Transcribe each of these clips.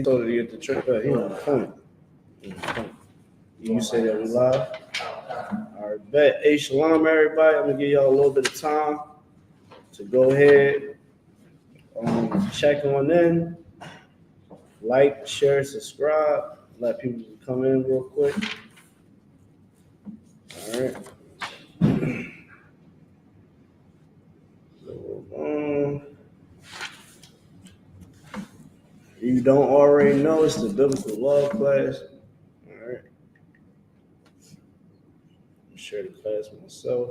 told her to get the church back. He on the phone. You say that we live? All right, bet. Hey, shalom, everybody. I'm going to give y'all a little bit of time to go ahead, check on in, like, share, subscribe, let people come in real quick. All right. You don't already know, it's the biblical law class. All right. I'll share the class myself.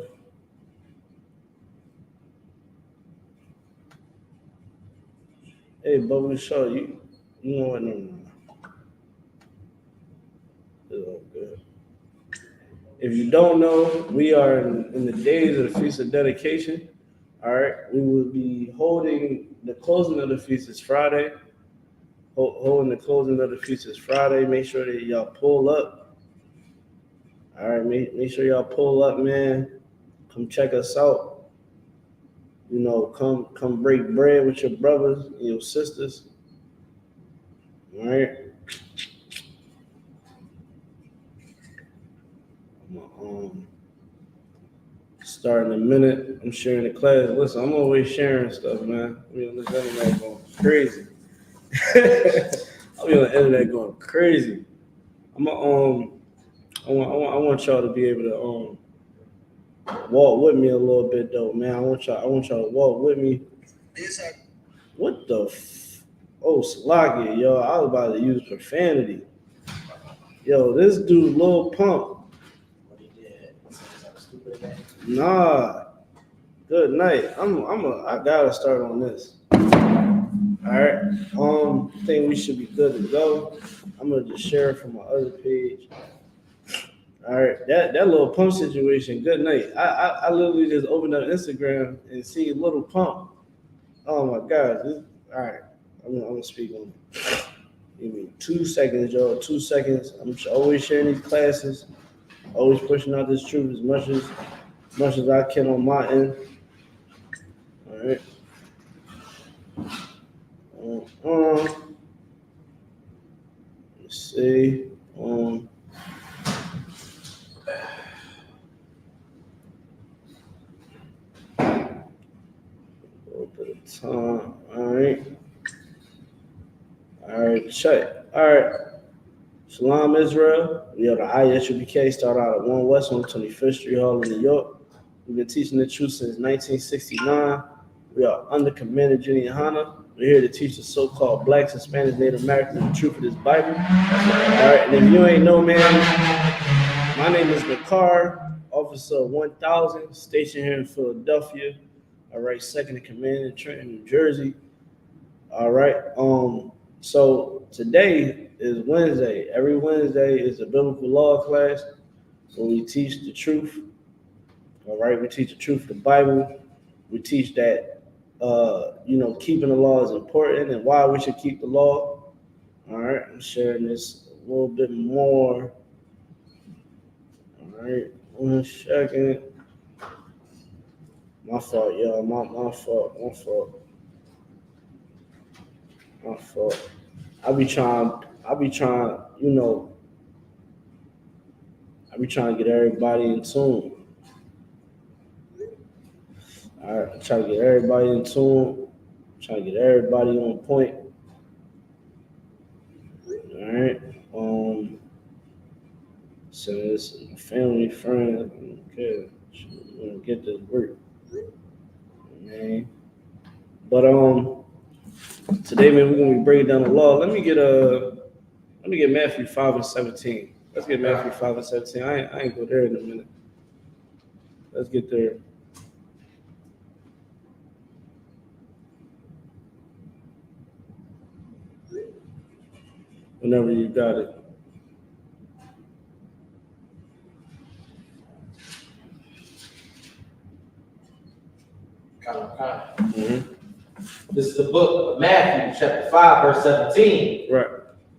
Hey, Bubba, show you know what? No. It's all good. If you don't know, we are in the days of the Feast of Dedication. All right. We will be holding the closing of the feast is Friday. Holding the closing of the feast is Friday. Make sure that y'all pull up. All right. Make sure y'all pull up, man. Come check us out. You know, come break bread with your brothers and your sisters. All right. Start in a minute. I'm sharing the class. Listen, I'm always sharing stuff, man. I mean, on the internet going crazy. I'll be on the internet going crazy. I want y'all to be able to walk with me a little bit though, man. I want y'all to walk with me. What the Salaki, yo, I was about to use profanity. Yo, this dude Lil Pump. What he did? Something stupid again? Nah. Good night. I gotta start on this. All right. I think we should be good to go. I'm gonna just share it from my other page. All right, that little pump situation. Good night. I literally just opened up Instagram and see Little Pump. Oh my God. All right, I'm gonna speak on it. Give me 2 seconds, y'all. 2 seconds. I'm always sharing these classes. Always pushing out this truth as much as I can on my end. All right. Let's see. Time. All right, check. All right. Shalom, Israel. We are the ISUPK, started out at 1 West on 25th Street Hall in New York. We've been teaching the truth since 1969. We are under Command of Jenny and Hannah. We're here to teach the so-called Blacks, Hispanics, Native Americans the truth of this Bible. All right, and if you ain't know, man, my name is Nakar, Officer 1000, stationed here in Philadelphia. All right, second in command in Trenton, New Jersey. All right. So today is Wednesday. Every Wednesday is a biblical law class where we teach the truth. All right, we teach the truth of the Bible. We teach that keeping the law is important and why we should keep the law. All right, I'm sharing this a little bit more. All right, 1 second. My fault, y'all. My fault. I be trying, to get everybody in tune. All right, try to get everybody in tune. Try to get everybody on point. All right. Send this to my family, friends. Okay, I'm gonna get this work. Man. But today, man, we're gonna be breaking down the law. Let me get Matthew 5 and 17. Let's get Matthew 5 and 17. I ain't go there in a minute. Let's get there. Whenever you got it. Mm-hmm. This is the book of Matthew, chapter 5, verse 17. Right.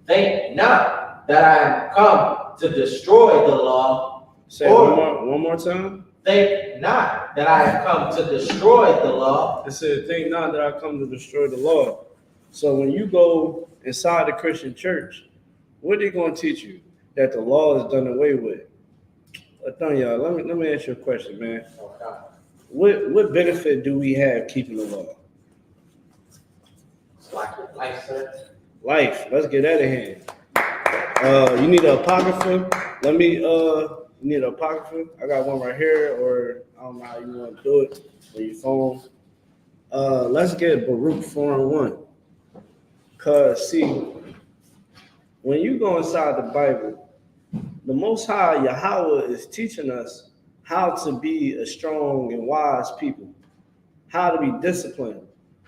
Think not that I am come to destroy the law. Say one more time. Think not that I have come to destroy the law. It said, think not that I come to destroy the law. So when you go inside the Christian church, what they gonna teach you? That the law is done away with. Y'all, let me ask you a question, man. Okay. What benefit do we have keeping the law? It's like your life, sir. Life. Let's get that in hand. You need an apocrypha? You need an apocrypha? I got one right here, or I don't know how you want to do it on your phone. Let's get Baruch 4:1. Cause see, when you go inside the Bible, the Most High Yahweh is teaching us how to be a strong and wise people, how to be disciplined.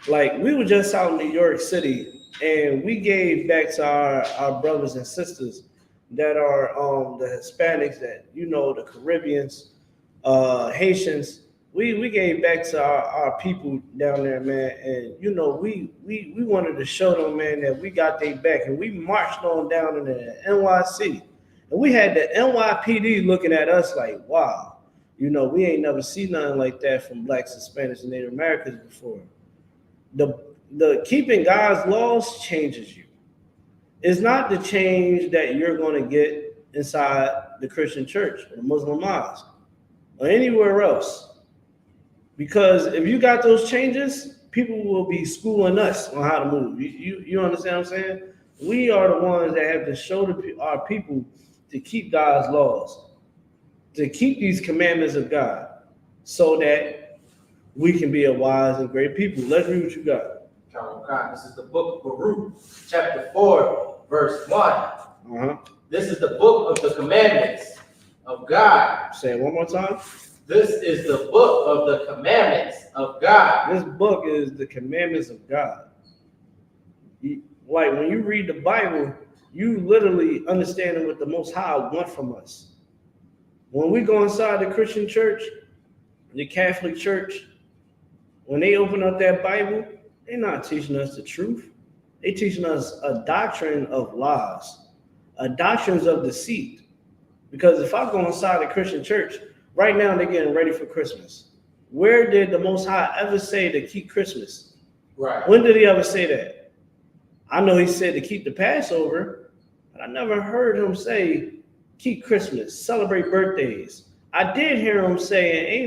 Like we were just out in New York City, and we gave back to our brothers and sisters that are the Hispanics, that the Caribbeans, Haitians. We gave back to our people down there, man, and we wanted to show them, man, that we got their back, and we marched on down in the NYC, and we had the NYPD looking at us like, wow, we ain't never seen nothing like that from blacks, Hispanics, and Native Americans before. The keeping God's laws changes you. It's not the change that you're going to get inside the Christian church or the Muslim mosque or anywhere else. Because if you got those changes, people will be schooling us on how to move. You understand what I'm saying? We are the ones that have to show our people to keep God's laws, to keep these commandments of God, so that we can be a wise and great people. Let's read what you got. This is the book of Baruch, chapter 4, verse 1. Uh-huh. This is the book of the commandments of God. Say it one more time. This is the book of the commandments of God. This book is the commandments of God. Like when you read the Bible, you literally understand what the Most High want from us. When we go inside the Christian church, the Catholic church, when they open up that Bible, they're not teaching us the truth. They're teaching us a doctrine of lies, a doctrines of deceit. Because if I go inside the Christian church, right now they're getting ready for Christmas. Where did the Most High ever say to keep Christmas? Right. When did he ever say that? I know he said to keep the Passover, but I never heard him say keep Christmas, celebrate birthdays. I did hear him say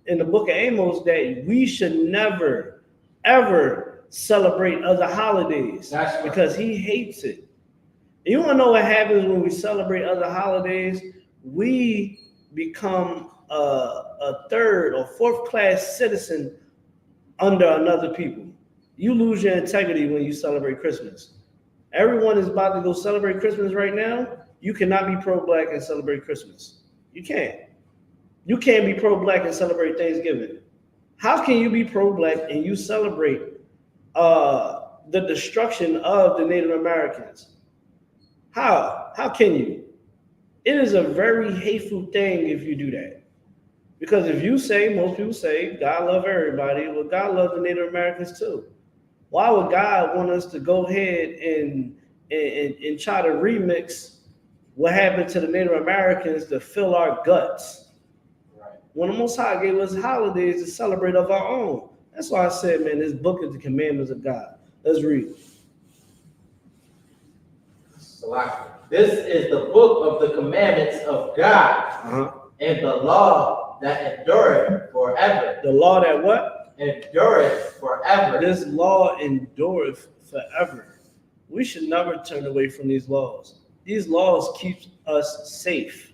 in the book of Amos, that we should never, ever celebrate other holidays. That's right. Because he hates it. You want to know what happens when we celebrate other holidays? We become a third or fourth class citizen under another people. You lose your integrity when you celebrate Christmas. Everyone is about to go celebrate Christmas right now. You cannot be pro-black and celebrate Christmas. You can't. You can't be pro-black and celebrate Thanksgiving. How can you be pro-black and you celebrate the destruction of the Native Americans? How can you? It is a very hateful thing if you do that. Because if you say, most people say, God love everybody, well, God love the Native Americans too. Why would God want us to go ahead and try to remix what happened to the Native Americans to fill our guts? Right. When the Most High gave us holidays to celebrate of our own. That's why I said, man, this book is the commandments of God. Let's read. This is the book of the commandments of God, and the law that endureth forever. The law that what? Endureth forever. This law endureth forever. We should never turn away from these laws. These laws keep us safe.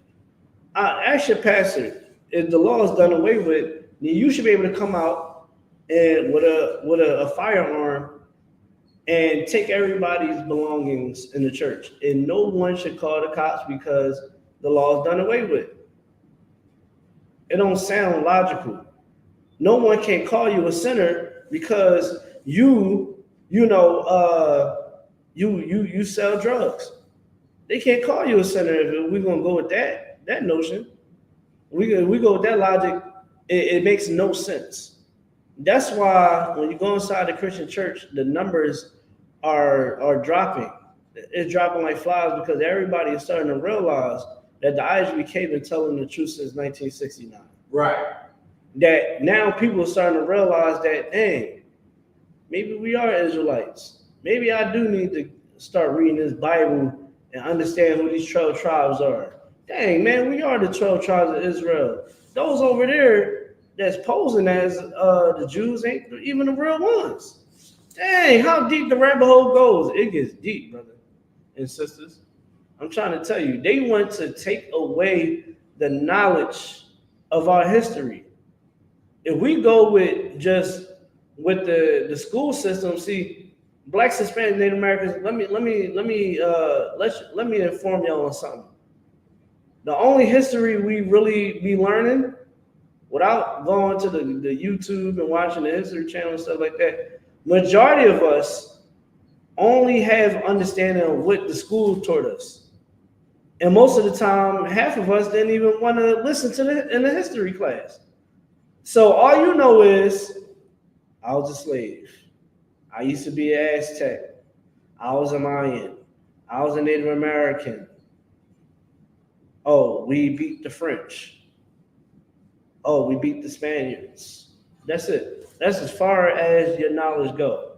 Ask your pastor, if the law is done away with, then you should be able to come out and with a firearm and take everybody's belongings in the church. And no one should call the cops because the law is done away with. It don't sound logical. No one can call you a sinner because you sell drugs. They can't call you a sinner if we're gonna go with that notion. We go with that logic. It makes no sense. That's why when you go inside the Christian church, the numbers are dropping. It's dropping like flies because everybody is starting to realize that the ISUPK been telling the truth since 1969. Right. That now people are starting to realize that, dang, maybe we are Israelites. Maybe I do need to start reading this Bible and understand who these 12 tribes are. Dang, man, we are the 12 tribes of Israel. Those over there that's posing as the Jews ain't even the real ones. Dang, how deep the rabbit hole goes. It gets deep, brother and sisters. I'm trying to tell you, they want to take away the knowledge of our history. If we go with the school system, see, Blacks, Hispanics, Native Americans, let me inform y'all on something. The only history we really be learning without going to the YouTube and watching the History Channel and stuff like that, majority of us only have understanding of what the school taught us. And most of the time, half of us didn't even want to listen to in the history class. So all you know is, I was a slave. I used to be an Aztec. I was a Mayan. I was a Native American. Oh, we beat the French. Oh, we beat the Spaniards. That's it. That's as far as your knowledge go.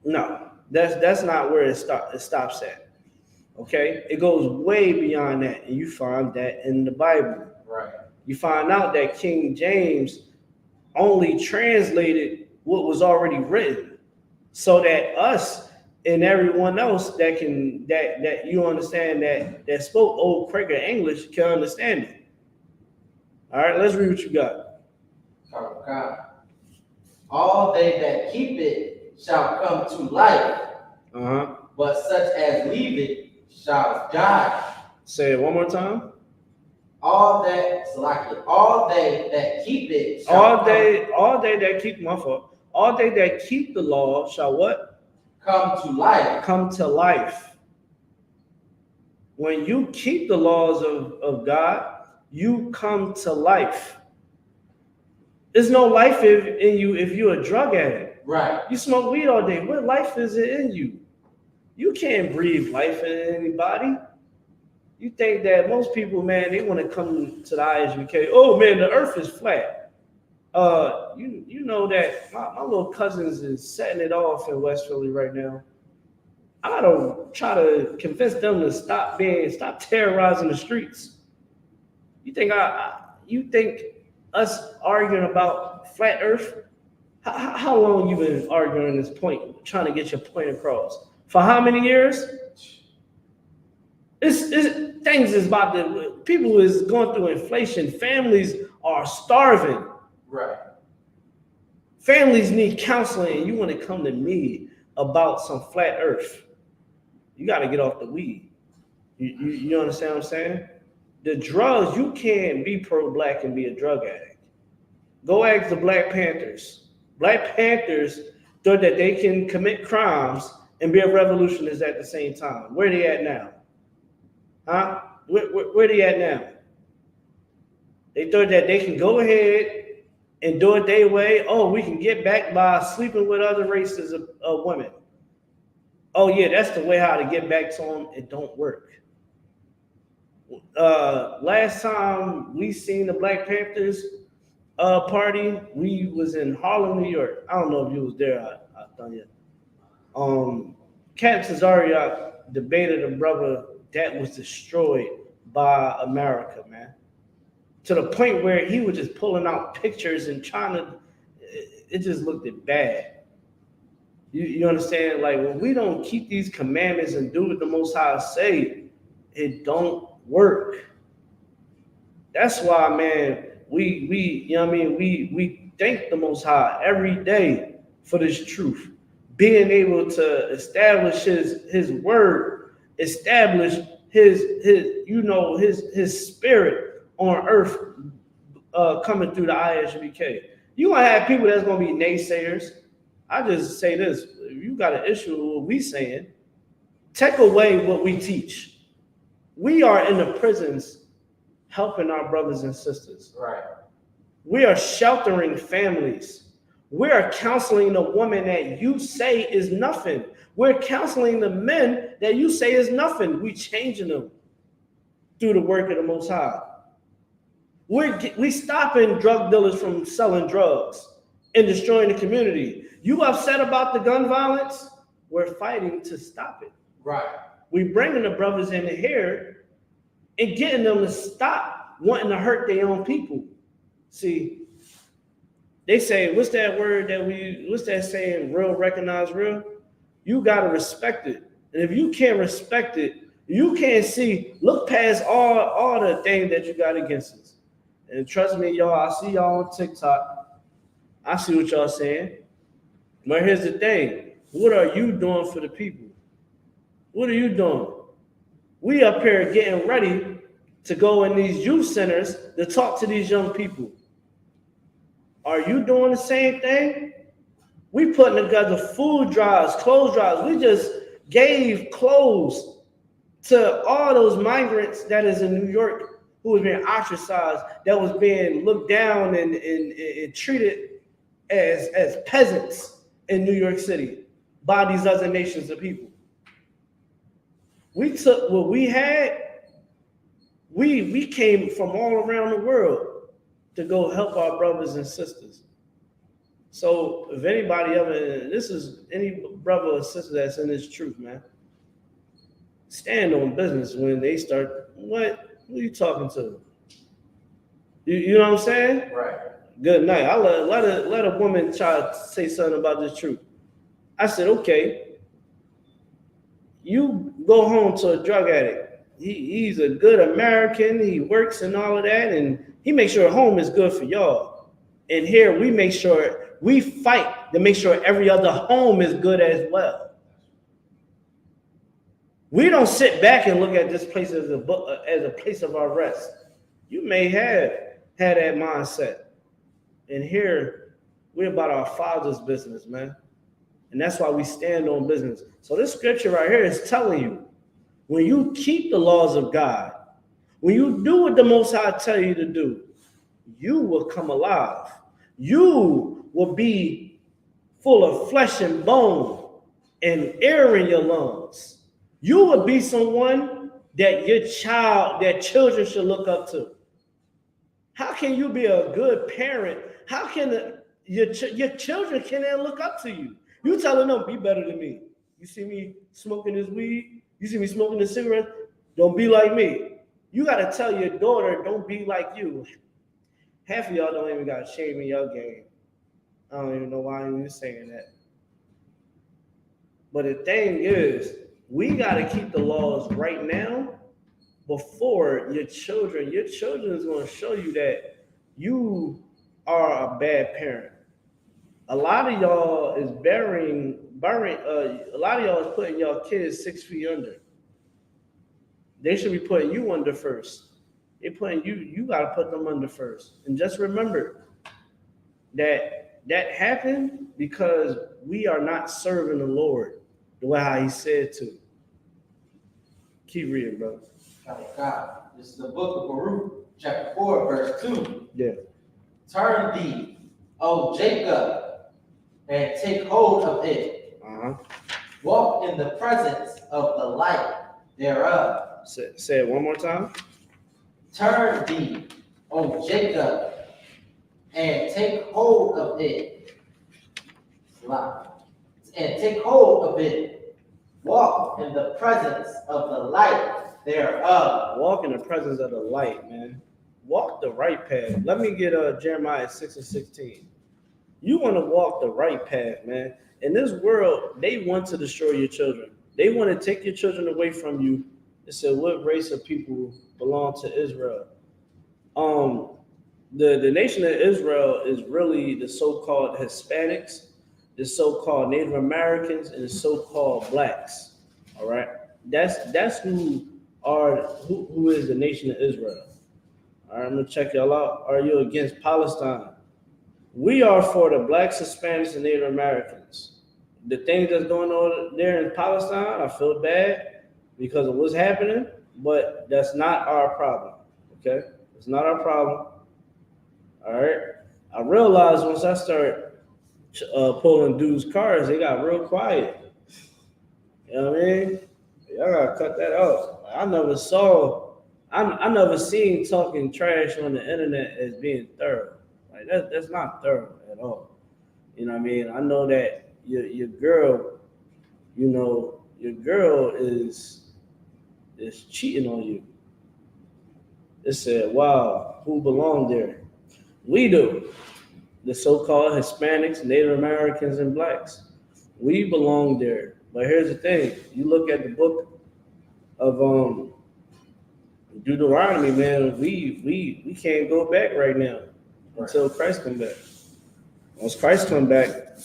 No, that's not where it stops at. Okay, it goes way beyond that, and you find that in the Bible. Right. You find out that King James only translated what was already written, so that us and everyone else that you understand that spoke old Quaker English can understand it. All right, let's read what you got. God. All they that keep it shall come to life, but such as leave it shall die. Say it one more time. All they that keep it shall all they that keep my fault. All they that keep the law shall what? Come to life. Come to life. When you keep the laws of God, you come to life. There's no life in you if you're a drug addict. Right. You smoke weed all day. What life is it in you? You can't breathe life in anybody. You think that most people, man, they want to come to the ISUPK. Oh man, the earth is flat. You know that my little cousins is setting it off in West Philly right now. I don't try to convince them to stop terrorizing the streets. You think us arguing about flat earth? How long you been arguing this point, trying to get your point across? For how many years? Things is about to, people is going through inflation. Families are starving. Right. Families need counseling. You want to come to me about some flat earth? You got to get off the weed. You understand what I'm saying? The drugs, you can't be pro-black and be a drug addict. Go ask the Black Panthers. Black Panthers thought that they can commit crimes and be a revolutionist at the same time. Where they at now? Huh? Where they at now? They thought that they can go ahead and do it their way. Oh, we can get back by sleeping with other races of women. Oh yeah, that's the way how to get back to them. It don't work. Last time we seen the Black Panthers party, we was in Harlem, New York. I don't know if you was there. I thought you. Captain Zariak debated a brother that was destroyed by America, man. To the point where he was just pulling out pictures and trying to, it just looked bad. You understand? Like, when we don't keep these commandments and do what the Most High say, it don't work. That's why, man, we you know what I mean? We thank the Most High every day for this truth. Being able to establish his word, establish his spirit on earth coming through the ISUPK. You're gonna have people that's gonna be naysayers. I just say this: if you got an issue with what we saying, take away what we teach. We are in the prisons helping our brothers and sisters. Right. We are sheltering families. We are counseling the woman that you say is nothing. We're counseling the men that you say is nothing. We changing them through the work of the Most High. We stopping drug dealers from selling drugs. and destroying the community. You upset about the gun violence? We're fighting to stop it. Right. We bringing the brothers in here and getting them to stop wanting to hurt their own people. See, they say, what's that saying, real recognize real? You got to respect it. And if you can't respect it, you can't look past all the things that you got against us. And trust me, y'all, I see y'all on TikTok. I see what y'all saying. But here's the thing. What are you doing for the people? What are you doing? We up here getting ready to go in these youth centers to talk to these young people. Are you doing the same thing? We putting together food drives, clothes drives. We just gave clothes to all those migrants that is in New York who was being ostracized, that was being looked down and treated as peasants in New York City by these other nations of people. We took what we had. We came from all around the world to go help our brothers and sisters. So if anybody this is any brother or sister that's in this truth, man, stand on business when they start. Who are you talking to? You know what I'm saying? Right. Good night. I let a woman try to say something about this truth. I said, okay, you go home to a drug addict. He's a good American. He works and all of that, and he makes sure home is good for y'all. And here we make sure we fight to make sure every other home is good as well. We don't sit back and look at this place as a place of our rest. You may have had that mindset. And here, we're about our Father's business, man. And that's why we stand on business. So this scripture right here is telling you, when you keep the laws of God, when you do what the Most High tell you to do, you will come alive. You will be full of flesh and bone and air in your lungs. You will be someone that children should look up to. How can you be a good parent? How can your children can then look up to you? You telling them, be better than me. You see me smoking this weed? You see me smoking this cigarette? Don't be like me. You got to tell your daughter, don't be like you. Half of y'all don't even got shame in your game. I don't even know why I'm even saying that. But the thing is, we got to keep the laws right now before your children is going to show you that you are a bad parent. A lot of y'all is a lot of y'all is putting y'all kids 6 feet under. They should be putting you under first. They're putting you got to put them under first. And just remember that happened because we are not serving the Lord the way how he said to. Keep reading, brother. God. This is the book of Baruch, chapter 4, verse 2. Yeah. Turn thee, O Jacob, and take hold of it. Walk in the presence of the light thereof. Say it one more time. Turn thee, O Jacob, and take hold of it. And take hold of it. Walk in the presence of the light thereof. Walk in the presence of the light, man. Walk the right path. Let me get Jeremiah 6:16. You want to walk the right path, man. In this world, they want to destroy your children. They want to take your children away from you. They said, what race of people belong to Israel? The nation of Israel is really the so-called Hispanics, the so-called Native Americans, and the so-called blacks. All right, that's who is the nation of Israel. All right, I'm gonna check y'all out. Are you against Palestine? We are for the blacks, Hispanics, and Native Americans. The things that's going on there in Palestine, I feel bad because of what's happening, but that's not our problem. Okay, it's not our problem. All right. I realized once I start pulling dudes' cars, they got real quiet. You know what I mean? Y'all gotta cut that out. I never seen talking trash on the internet as being thorough. Like that's not thorough at all. You know what I mean? I know that your girl, your girl is cheating on you. It said, wow, who belonged there? We do. The so-called Hispanics, Native Americans, and blacks. We belong there. But here's the thing. You look at the book of Deuteronomy, man, we can't go back right now until Christ come back. Once Christ come back,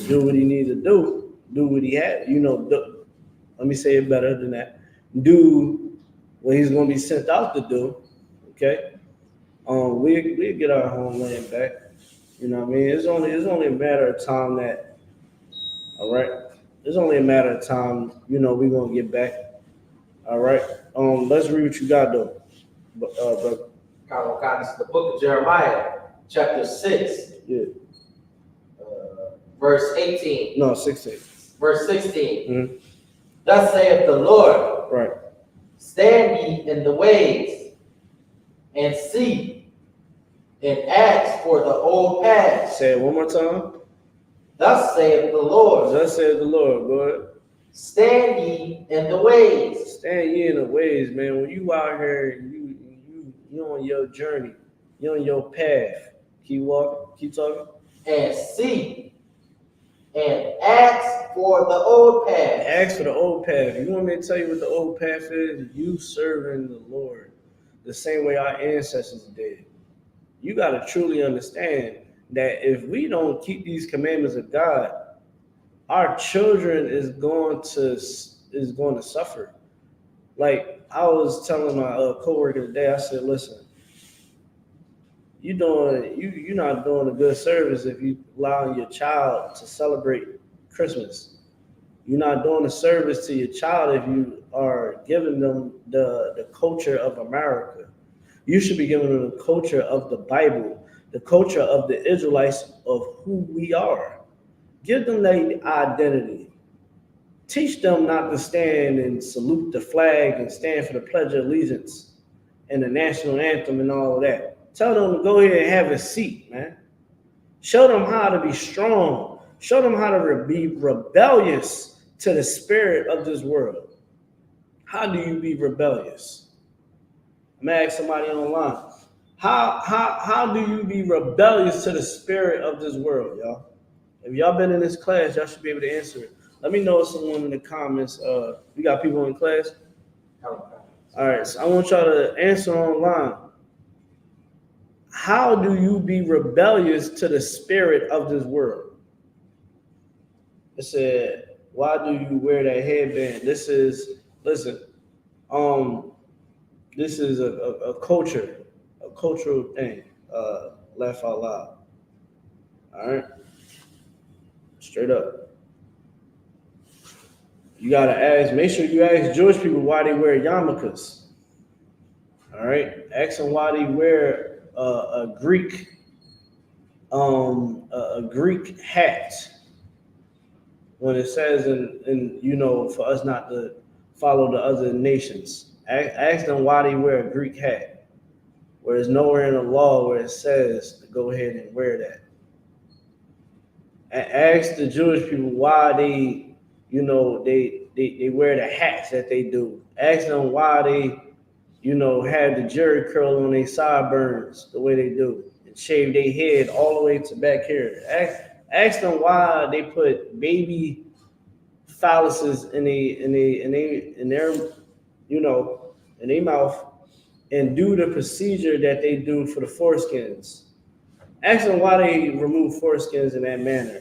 do what he needs to do what he had, let me say it better than that. Do what he's gonna be sent out to do. Okay? We get our homeland back. You know what I mean? It's only a matter of time that, all right. It's only a matter of time, we're gonna get back. All right. Let's read what you got though. Brother. This is the book of Jeremiah, chapter 6. Yeah. Verse 18. No, 16. Verse 16. Mm-hmm. Thus saith the Lord. Right. Stand ye in the ways and see and ask for the old paths. Say it one more time. Thus saith the Lord. Thus saith the Lord. Go ahead. Stand ye in the ways. Stand ye in the ways, man. When you out here, you on your journey, you on your path. Keep walking, keep talking. And see and ask for the old path. Ask for the old path. You want me to tell you what the old path is? You serving the Lord the same way our ancestors did. You got to truly understand that if we don't keep these commandments of God, our children is going to suffer. Like I was telling my coworker today, I said, listen, you're not doing a good service if you allowing your child to celebrate Christmas. You're not doing a service to your child if you are giving them the culture of America. You should be giving them the culture of the Bible, the culture of the Israelites of who we are. Give them their identity. Teach them not to stand and salute the flag and stand for the Pledge of Allegiance and the national anthem and all of that. Tell them to go ahead and have a seat, man. Show them how to be strong. Show them how to be rebellious to the spirit of this world. How do you be rebellious? I'm gonna ask somebody online. How do you be rebellious to the spirit of this world, y'all? If y'all been in this class, y'all should be able to answer it. Let me know someone in the comments. We got people in class? All right, so I want y'all to answer online. How do you be rebellious to the spirit of this world? It said, why do you wear that headband? This is a cultural thing. Laugh out loud. All right. Straight up. You gotta ask, make sure you ask Jewish people why they wear yarmulkes. All right. Ask them why they wear a Greek hat when it says in for us not to follow the other nations. Ask them why they wear a Greek hat, where there's nowhere in the law where it says to go ahead and wear that. And ask the Jewish people why they wear the hats that they do. Ask them why they have the jerry curl on their sideburns the way they do and shave their head all the way to back here. Ask them why they put baby phalluses in their mouth and do the procedure that they do for the foreskins. Ask them why they remove foreskins in that manner.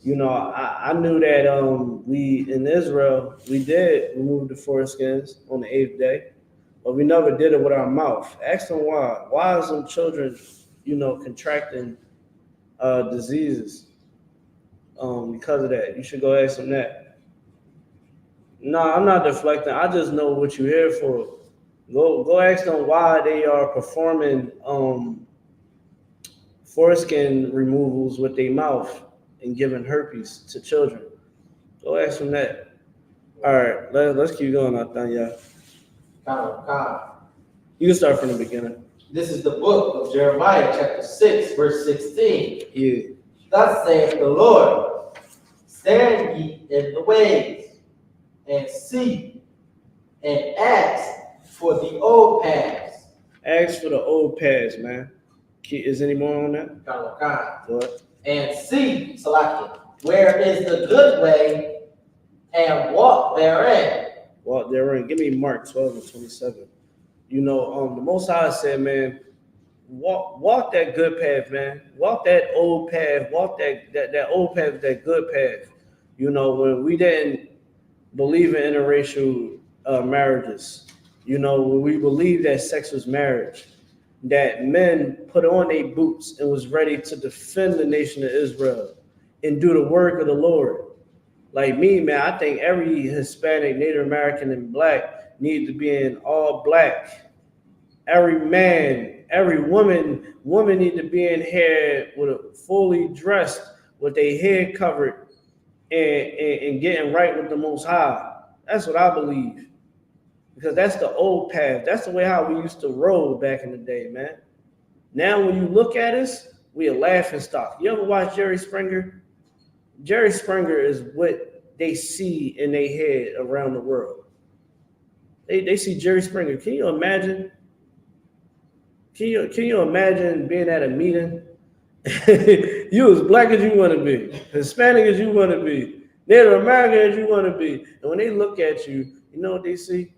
I knew that we in Israel we did remove the foreskins on the 8th day. But we never did it with our mouth. Ask them why. Why are some children, contracting diseases because of that? You should go ask them that. No, I'm not deflecting. I just know what you're here for. Go ask them why they are performing foreskin removals with their mouth and giving herpes to children. Go ask them that. All right, let's keep going, Nathaniel. You can start from the beginning. This is the book of Jeremiah, chapter 6, verse 16. Yeah. Thus saith the Lord, stand ye in the ways, and see, and ask for the old paths. Ask for the old paths, man. Is any more on that? Go ahead. And see, Salakia, where is the good way, and walk therein. Walk therein. Give me Mark 12 and 27. You know, the Most High said, man, walk that good path, man. Walk that old path. Walk that old path, that good path. You know, when we didn't believe in interracial marriages, you know, when we believed that sex was marriage, that men put on their boots and was ready to defend the nation of Israel and do the work of the Lord. Like me, man, I think every Hispanic, Native American, and Black need to be in all Black. Every man, every woman need to be in here with a fully dressed, with their head covered, and getting right with the Most High. That's what I believe. Because that's the old path. That's the way how we used to roll back in the day, man. Now when you look at us, we a laughing stock. You ever watch Jerry Springer? Jerry Springer is what they see in their head around the world. They see Jerry Springer. Can you imagine? Can you imagine being at a meeting? You as Black as you want to be, Hispanic as you want to be, Native American as you want to be. And when they look at you, you know what they see?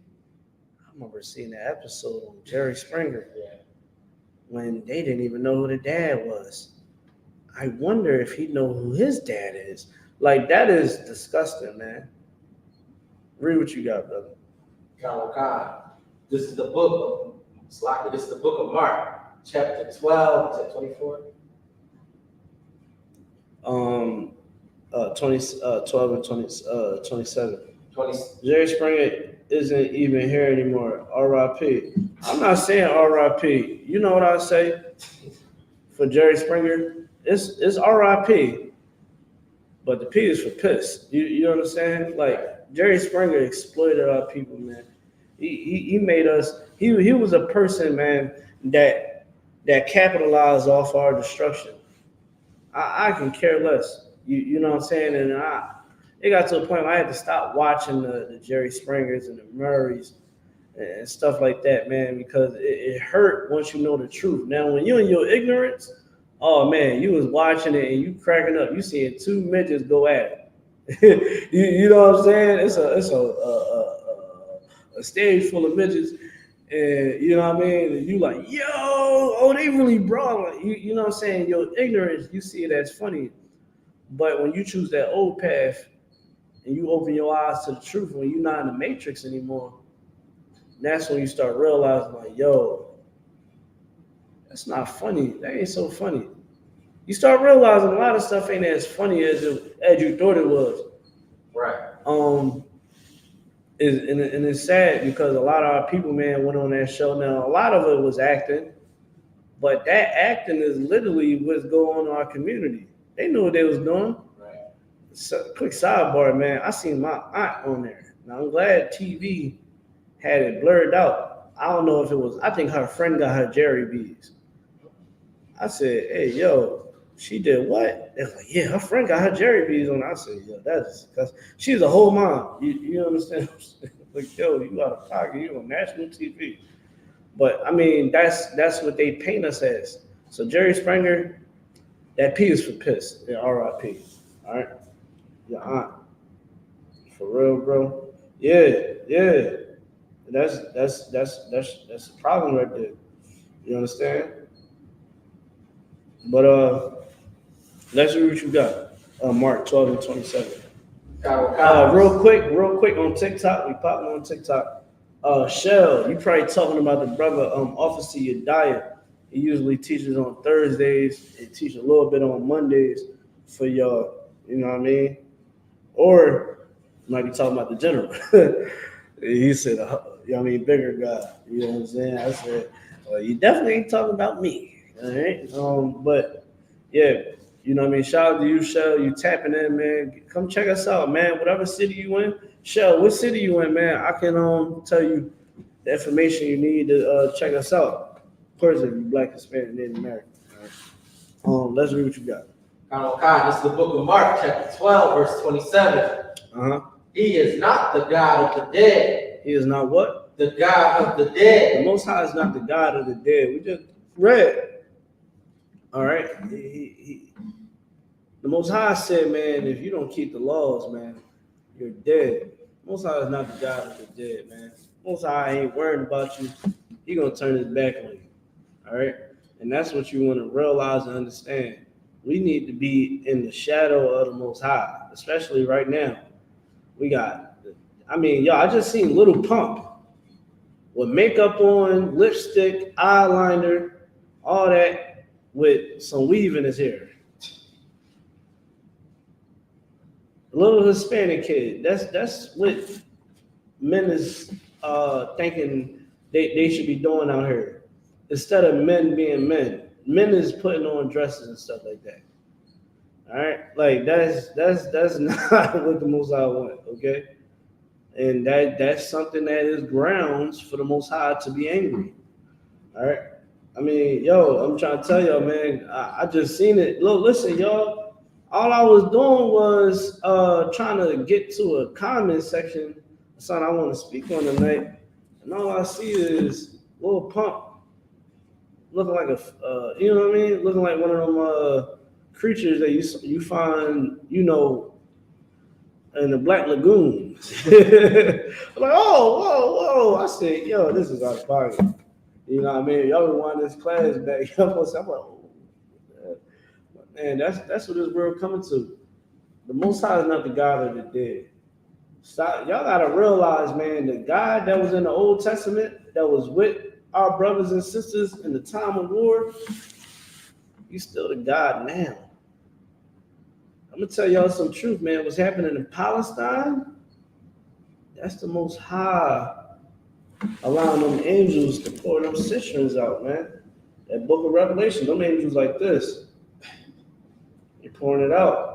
I remember seeing that episode on Jerry Springer when they didn't even know who the dad was. I wonder if he know who his dad is. Like, that is disgusting, man. Read what you got, brother. This is the book of Mark, chapter 12 to 24. 12 and 27. Jerry Springer isn't even here anymore. R.I.P. I'm not saying R.I.P. You know what I say for Jerry Springer? It's R.I.P. But the P is for piss. You understand? Like, Jerry Springer exploited our people, man. He made us. He was a person, man, that capitalized off our destruction. I can care less. You know what I'm saying? And it got to a point where I had to stop watching the Jerry Springers and the Murrays and stuff like that, man, because it hurt once you know the truth. Now, when you're in your ignorance, oh man, you was watching it and you cracking up. You seeing two midgets go at it. you know what I'm saying? It's a stage full of midgets, and you know what I mean. And you like, yo, oh, they really brawling. You know what I'm saying? Your ignorance, you see it as funny, but when you choose that old path and you open your eyes to the truth, when you're not in the matrix anymore, that's when you start realizing, like, yo, that's not funny. That ain't so funny. You start realizing a lot of stuff ain't as funny as you thought it was. Right. And it's sad because a lot of our people, man, went on that show. Now, a lot of it was acting, but that acting is literally what's going on in our community. They knew what they was doing. Right. So, quick sidebar, man. I seen my aunt on there. Now, I'm glad TV had it blurred out. I don't know if it was, I think her friend got her Jerry beads. I said, hey, yo, she did what? They was like, yeah, her friend got her Jerry beads on. I said, yo, that's because she's a whole mom. You understand? Like, yo, you out of pocket. You on national TV. But I mean, that's what they paint us as. So Jerry Springer, that P is for piss. Yeah, R.I.P. All right, your aunt, for real, bro. Yeah. That's a problem right there. You understand? But let's see what you got. Mark 12 and 27. Real quick on TikTok. We popping on TikTok. Shell, you probably talking about the brother Officer Yediah. He usually teaches on Thursdays and teach a little bit on Mondays for y'all. You know what I mean? Or you might be talking about the general. He said, you know what I mean, bigger guy. You know what I'm saying? I said, well, you definitely ain't talking about me. All right. But yeah, you know what I mean? Shout out to you, Shell. You tapping in, man. Come check us out, man. Whatever city you in. Shell, what city you in, man? I can tell you the information you need to check us out. Of course, if you're Black, Hispanic, Native American. All right. Let's read what you got. This is the book of Mark, chapter 12, verse 27. He is not the God of the dead. He is not what? The God of the dead. The Most High is not the God of the dead. We just read. All right. The Most High said, man, if you don't keep the laws, man, you're dead. Most High is not the God of the dead, man. Most High ain't worried about you. He gonna turn his back on you. All right. And that's what you want to realize and understand. We need to be in the shadow of the Most High, especially right now. We got, I just seen Little Pump with makeup on, lipstick, eyeliner, all that, with some weave in his hair. A little Hispanic kid. That's what men is thinking they should be doing out here. Instead of men being men. Men is putting on dresses and stuff like that. All right, like that's not what the Most High want, okay? And that's something that is grounds for the Most High to be angry. All right, I'm trying to tell y'all, man. I just seen it. Look, listen, y'all. All I was doing was trying to get to a comment section, something I want to speak on tonight, and all I see is Lil Pump looking like looking like one of them creatures that you find, in the Black Lagoon. I'm like, whoa. I said, yo, this is out of pocket. You know what I mean? Y'all rewind this class back. I'm like, oh, man, that's what this world coming to. The Most High is not the God of the dead. Stop. Y'all gotta realize, man, the God that was in the Old Testament, that was with our brothers and sisters in the time of war, he's still the God now. I'm gonna tell y'all some truth, man. What's happening in Palestine? That's the Most High allowing them angels to pour them cisterns out, man. That book of Revelation, them angels like this. They're pouring it out.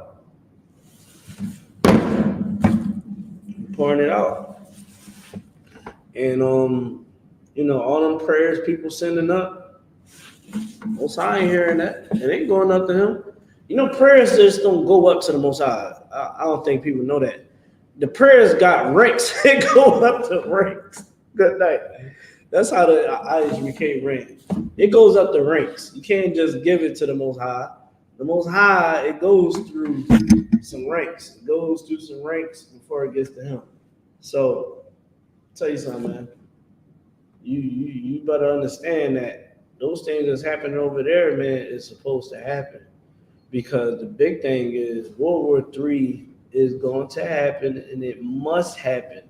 And all them prayers people sending up, Most High ain't hearing that. It ain't going up to him. Prayers just don't go up to the Most High. I don't think people know that. The prayers got ranks. They go up to ranks. Good night. That's how the ISUPK ran. It goes up the ranks. You can't just give it to the Most High. The Most High, it goes through some ranks. It goes through some ranks before it gets to him. So, I'll tell you something, man. You better understand that those things that's happening over there, man, is supposed to happen. Because the big thing is World War III is going to happen, and it must happen.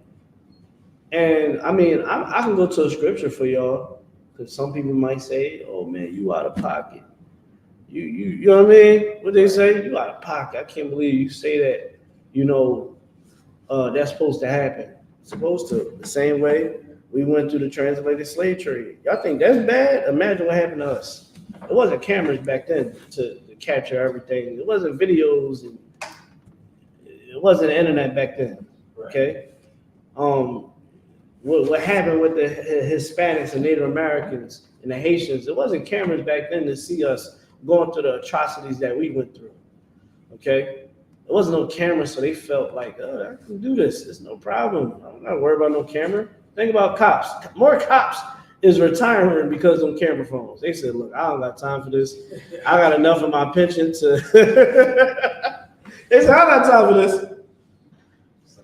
And I can go to a scripture for y'all, because some people might say, "Oh man, you out of pocket." You know what I mean? What they say? You out of pocket. I can't believe you say that. That's supposed to happen. It's supposed to. The same way we went through the translated slave trade. Y'all think that's bad? Imagine what happened to us. It wasn't cameras back then to capture everything. It wasn't videos, and it wasn't the internet back then. Okay. What happened with the Hispanics and Native Americans and the Haitians? It wasn't cameras back then to see us going through the atrocities that we went through. Okay. There wasn't no camera, so they felt like, oh, I can do this. It's no problem. I'm not worried about no camera. Think about cops. More cops is retiring because of camera phones. They said, look, I don't got time for this. I got enough of my pension to... They said, I got time for this.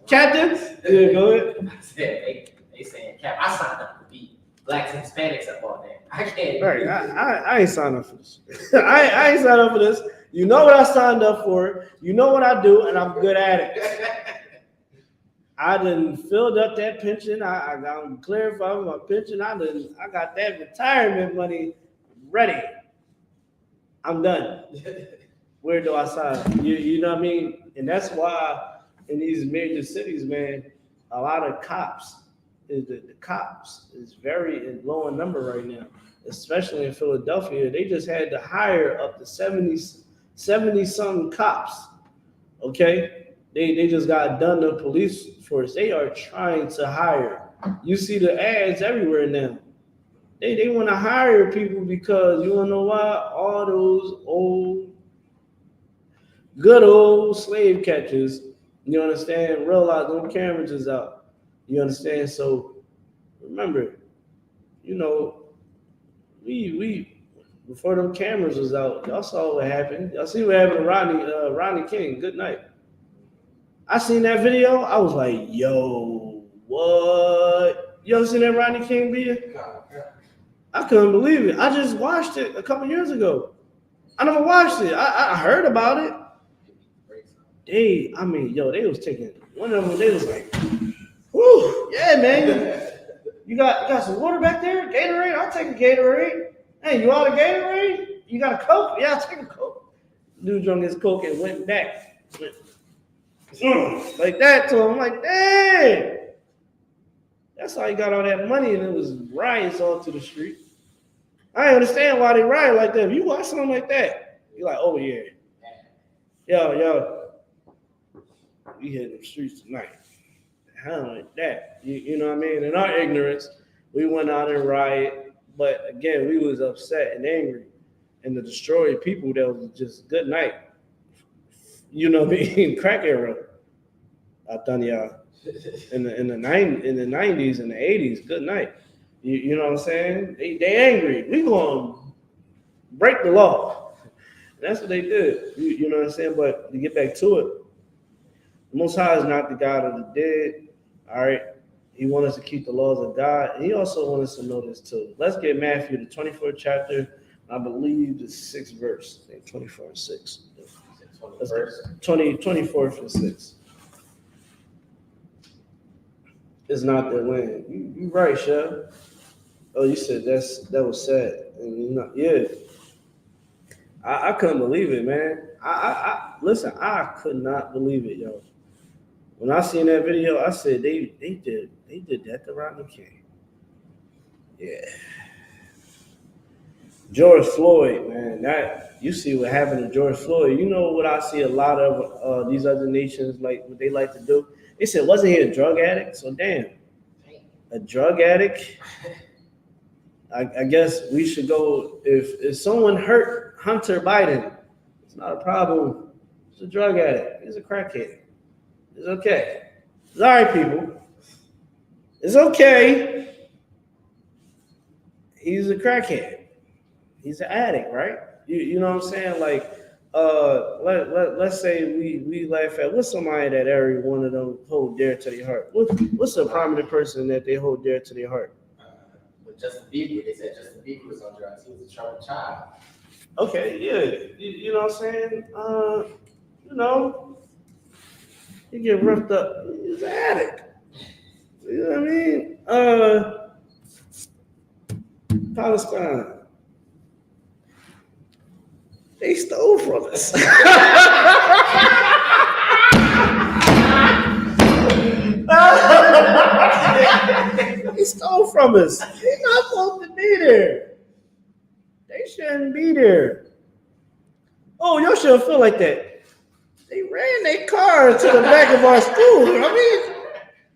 Captains? Yeah, go ahead. They saying, Cap, I signed up to be blacks and Hispanics up all day. I can't. Right, I ain't signed up for this. I ain't signed up for this. You know what I signed up for. You know what I do, and I'm good at it. I done filled up that pension. I got clarified my pension. I got that retirement money ready. I'm done. Where do I sign? You know what I mean? And that's why in these major cities, man, a lot of cops the cops is very low in number right now, especially in Philadelphia. They just had to hire up to 70 some cops. Okay. They just got done the police force. They are trying to hire. You see the ads everywhere now. They want to hire people because you want to know why? All those old good old slave catchers. You understand? Realize them cameras is out. You understand? So remember, you know, we before them cameras was out, y'all saw what happened. Y'all see what happened to Rodney King. Good night. I seen that video. I was like, yo, what? You ever seen that Rodney King video? I couldn't believe it. I just watched it a couple years ago. I never watched it. I heard about it. They was taking one of them. They was like, whoo, yeah, man. You got some water back there? Gatorade? I'll take a Gatorade. Hey, you out of Gatorade? You got a Coke? Yeah, I'll take a Coke. Dude drunk his Coke and went back. Like that to him. I'm like, dang. That's how he got all that money, and it was riots all through the street. I understand why they riot like that. If you watch something like that, you're like, oh yeah. Yo, we hit the streets tonight. How like that? You know what I mean? In our ignorance, we went out and riot, but again, we was upset and angry, and the destroyed people that was just good night. You know what I mean? Crack era. I done y'all in the 90s and the 80s. Good night. You know what I'm saying? They angry. We gonna break the law. That's what they did. You know what I'm saying? But to get back to it, the Most High is not the God of the dead. All right. He wants us to keep the laws of God. And he also wants us to know this too. Let's get Matthew, the 24th chapter. I believe the 6th verse. I think 24 and 6. 24th and 6. It's not their land. You right, Chef. Oh, you said that was sad. And yeah. I couldn't believe it, man. Listen, I could not believe it, yo. When I seen that video, I said they did that to Rodney King. Yeah. George Floyd, man, that you see what happened to George Floyd. You know what I see a lot of these other nations like what they like to do. They said, wasn't he a drug addict? So damn, a drug addict. I guess we should go if someone hurt Hunter Biden, it's not a problem. He's a drug addict. He's a crackhead. It's okay. It's all right, people. It's okay. He's a crackhead. He's an addict, right? You know what I'm saying? Like, let's say we laugh at what's somebody that every one of them hold dear to their heart. What's a prominent person that they hold dear to their heart? Justin Bieber. They said Justin Bieber was on drugs. He was a troubled child. Okay, yeah. You know what I'm saying? You know, he get roughed up. He's an addict. You know what I mean? Palestine. They stole from us. They stole from us. They're not supposed to be there. They shouldn't be there. Oh, y'all shouldn't feel like that. They ran their car to the back of our school. I mean,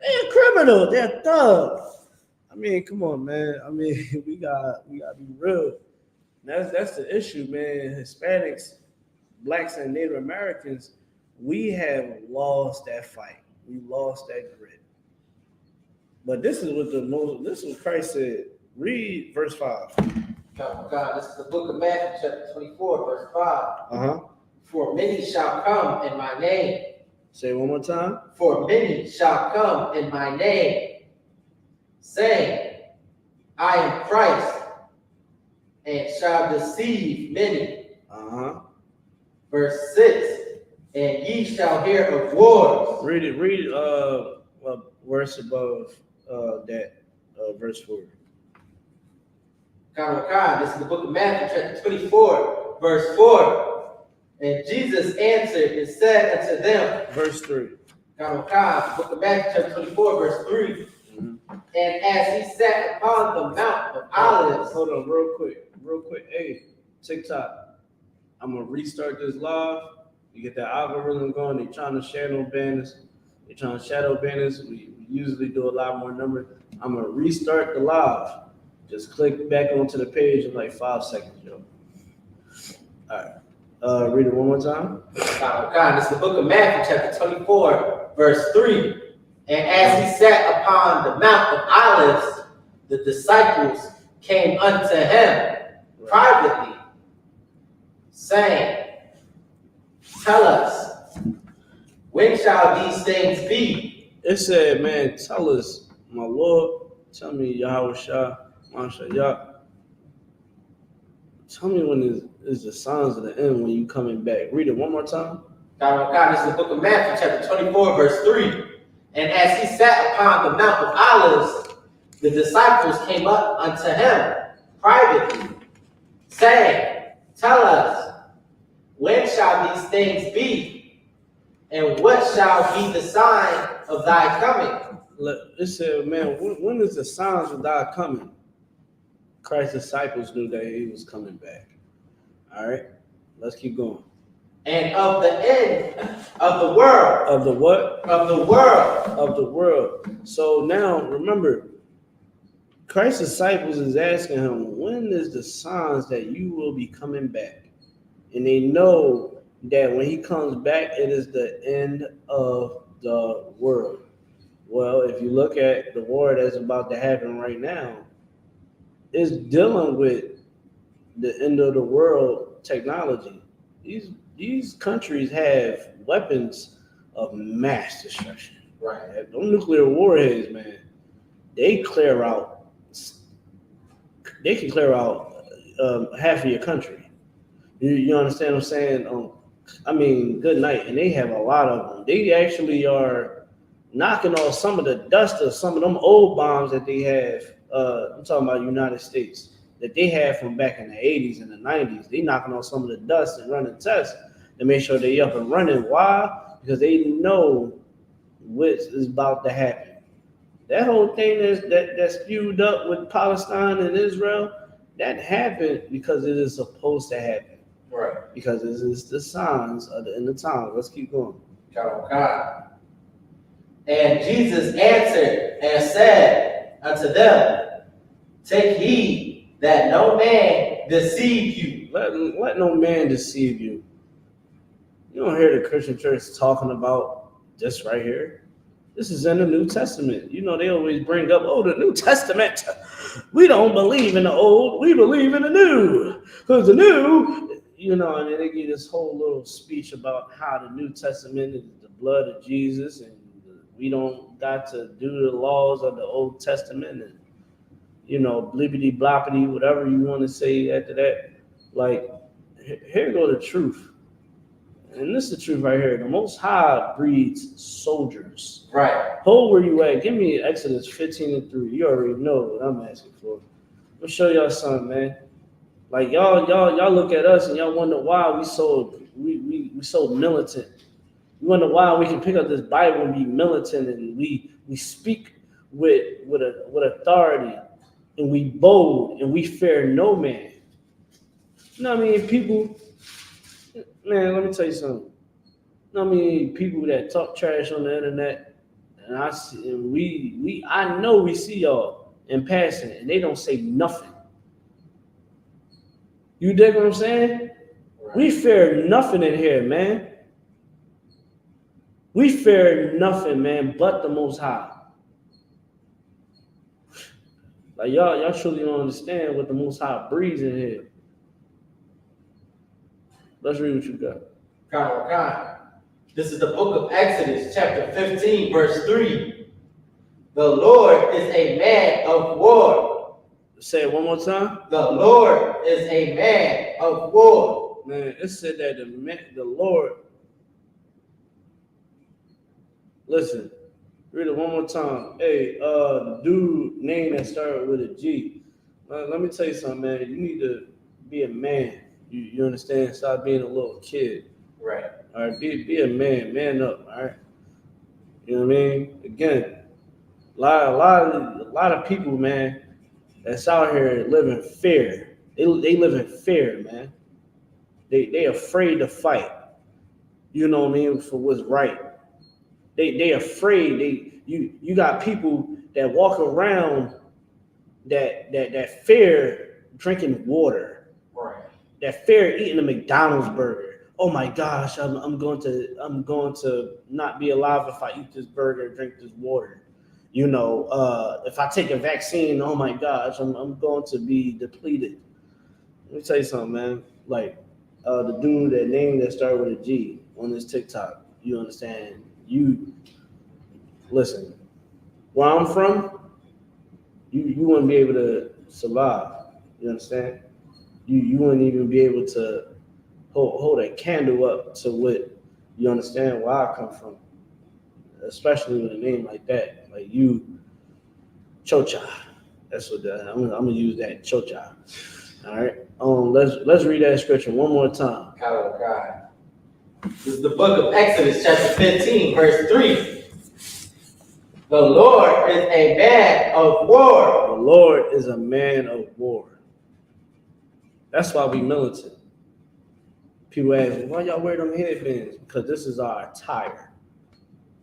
they're criminal. They're thugs. I mean, come on, man. I mean, we gotta be real. That's the issue, man. Hispanics, blacks, and Native Americans, we have lost that fight. We lost that grit. But this is what Christ said. Read verse 5. God, this is the book of Matthew, chapter 24, verse 5. For many shall come in my name. Say it one more time. For many shall come in my name, saying, I am Christ, and shall deceive many. Verse 6. And ye shall hear of wars. Read verse above that, verse 4. This is the book of Matthew, chapter 24, verse 4. And Jesus answered and said unto them, verse 3. Book of Matthew, chapter 24, verse 3. And as he sat upon the Mount of Olives. Hold on, real quick. Hey, TikTok, I'm gonna restart this live. You get that algorithm going. They're trying to shadow ban us. We usually do a lot more numbers. I'm gonna restart the live. Just click back onto the page in like 5 seconds, yo. All Read it one more time. God, this is the book of Matthew, chapter 24, verse 3. And as he sat upon the Mount of Olives, the disciples came unto him privately, saying, tell us, when shall these things be? It said, man, tell us, my Lord, tell me, Yahweh Shah, Masha Yah. Tell me when is the signs of the end when you coming back. Read it one more time. God, this is the book of Matthew, chapter 24, verse 3. And as he sat upon the Mount of Olives, the disciples came up unto him privately, saying, tell us, when shall these things be? And what shall be the sign of thy coming? It said, man, when is the signs of thy coming? Christ's disciples knew that he was coming back. All right, let's keep going. And of the end of the world. Of the what? Of the world. Of the world. So now, remember, Christ's disciples is asking him, when is the signs that you will be coming back? And they know that when he comes back, it is the end of the world. Well, if you look at the war that's about to happen right now, it's dealing with the end of the world technology. These countries have weapons of mass destruction. Right. Those nuclear warheads, man, they can clear out half of your country. You understand what I'm saying? I mean, good night. And they have a lot of them. They actually are knocking off some of the dust of some of them old bombs that they have. I'm talking about United States, that they had from back in the 80s and the 90s. They knocking off some of the dust and running tests to make sure they up and running. Why? Because they know what is about to happen. That whole thing that's spewed up with Palestine and Israel, that happened because it is supposed to happen. Right. Because it is the signs of the end of time. Let's keep going. God. And Jesus answered and said unto them, take heed that no man deceive you. Let no man deceive you. You don't hear the Christian church talking about this right here. This is in the New Testament. You know, they always bring up, the New Testament. We don't believe in the old. We believe in the new. Because the new, and then they give this whole little speech about how the New Testament is the blood of Jesus and we don't got to do the laws of the Old Testament and, blippity bloppity, whatever you want to say after that. Like, here go the truth. And this is the truth right here. The Most High breeds soldiers. Right. Hold where you at. Give me Exodus 15:3. You already know what I'm asking for. I'll show y'all something, man. Like y'all look at us and y'all wonder why we so militant. You wonder why we can pick up this Bible and be militant and we speak with authority and we bold and we fear no man. You know what I mean? People. Man, let me tell you something. I mean, people that talk trash on the internet, and I know we see y'all in passing, and they don't say nothing. You dig what I'm saying? Right. We fear nothing in here, man. We fear nothing, man, but the Most High. Like y'all truly don't understand what the Most High breathes in here. Let's read what you got. God. This is the book of Exodus, chapter 15, verse 3. The Lord is a man of war. Say it one more time. The Lord is a man of war. Man, it said that the Lord. Listen, read it one more time. Hey, the dude name that started with a G. Let me tell you something, man. You need to be a man. You understand? Stop being a little kid. Right. All right. Be a man up. All right. You know what I mean? Again, a lot of people, man, that's out here live in fear. They live in fear, man. They afraid to fight. You know what I mean? For what's right. They afraid. You got people that walk around that fear drinking water. Right. That fear eating a McDonald's burger. oh my gosh, I'm going to not be alive if I eat this burger, drink this water. If I take a vaccine, oh my gosh, I'm going to be depleted. Let me tell you something, man. Like the dude that name that started with a G on this TikTok. You understand? You listen. Where I'm from, you wouldn't be able to survive. You understand? You wouldn't even be able to hold a candle up to what you understand where I come from, especially with a name like that, like you, Chocha. That's what I'm gonna use that Chocha. All right. Let's read that scripture one more time. God. This is the book of Exodus, chapter 15, verse 3. The Lord is a man of war. The Lord is a man of war. That's why we militant. People ask me, why y'all wear them headbands? Because this is our attire.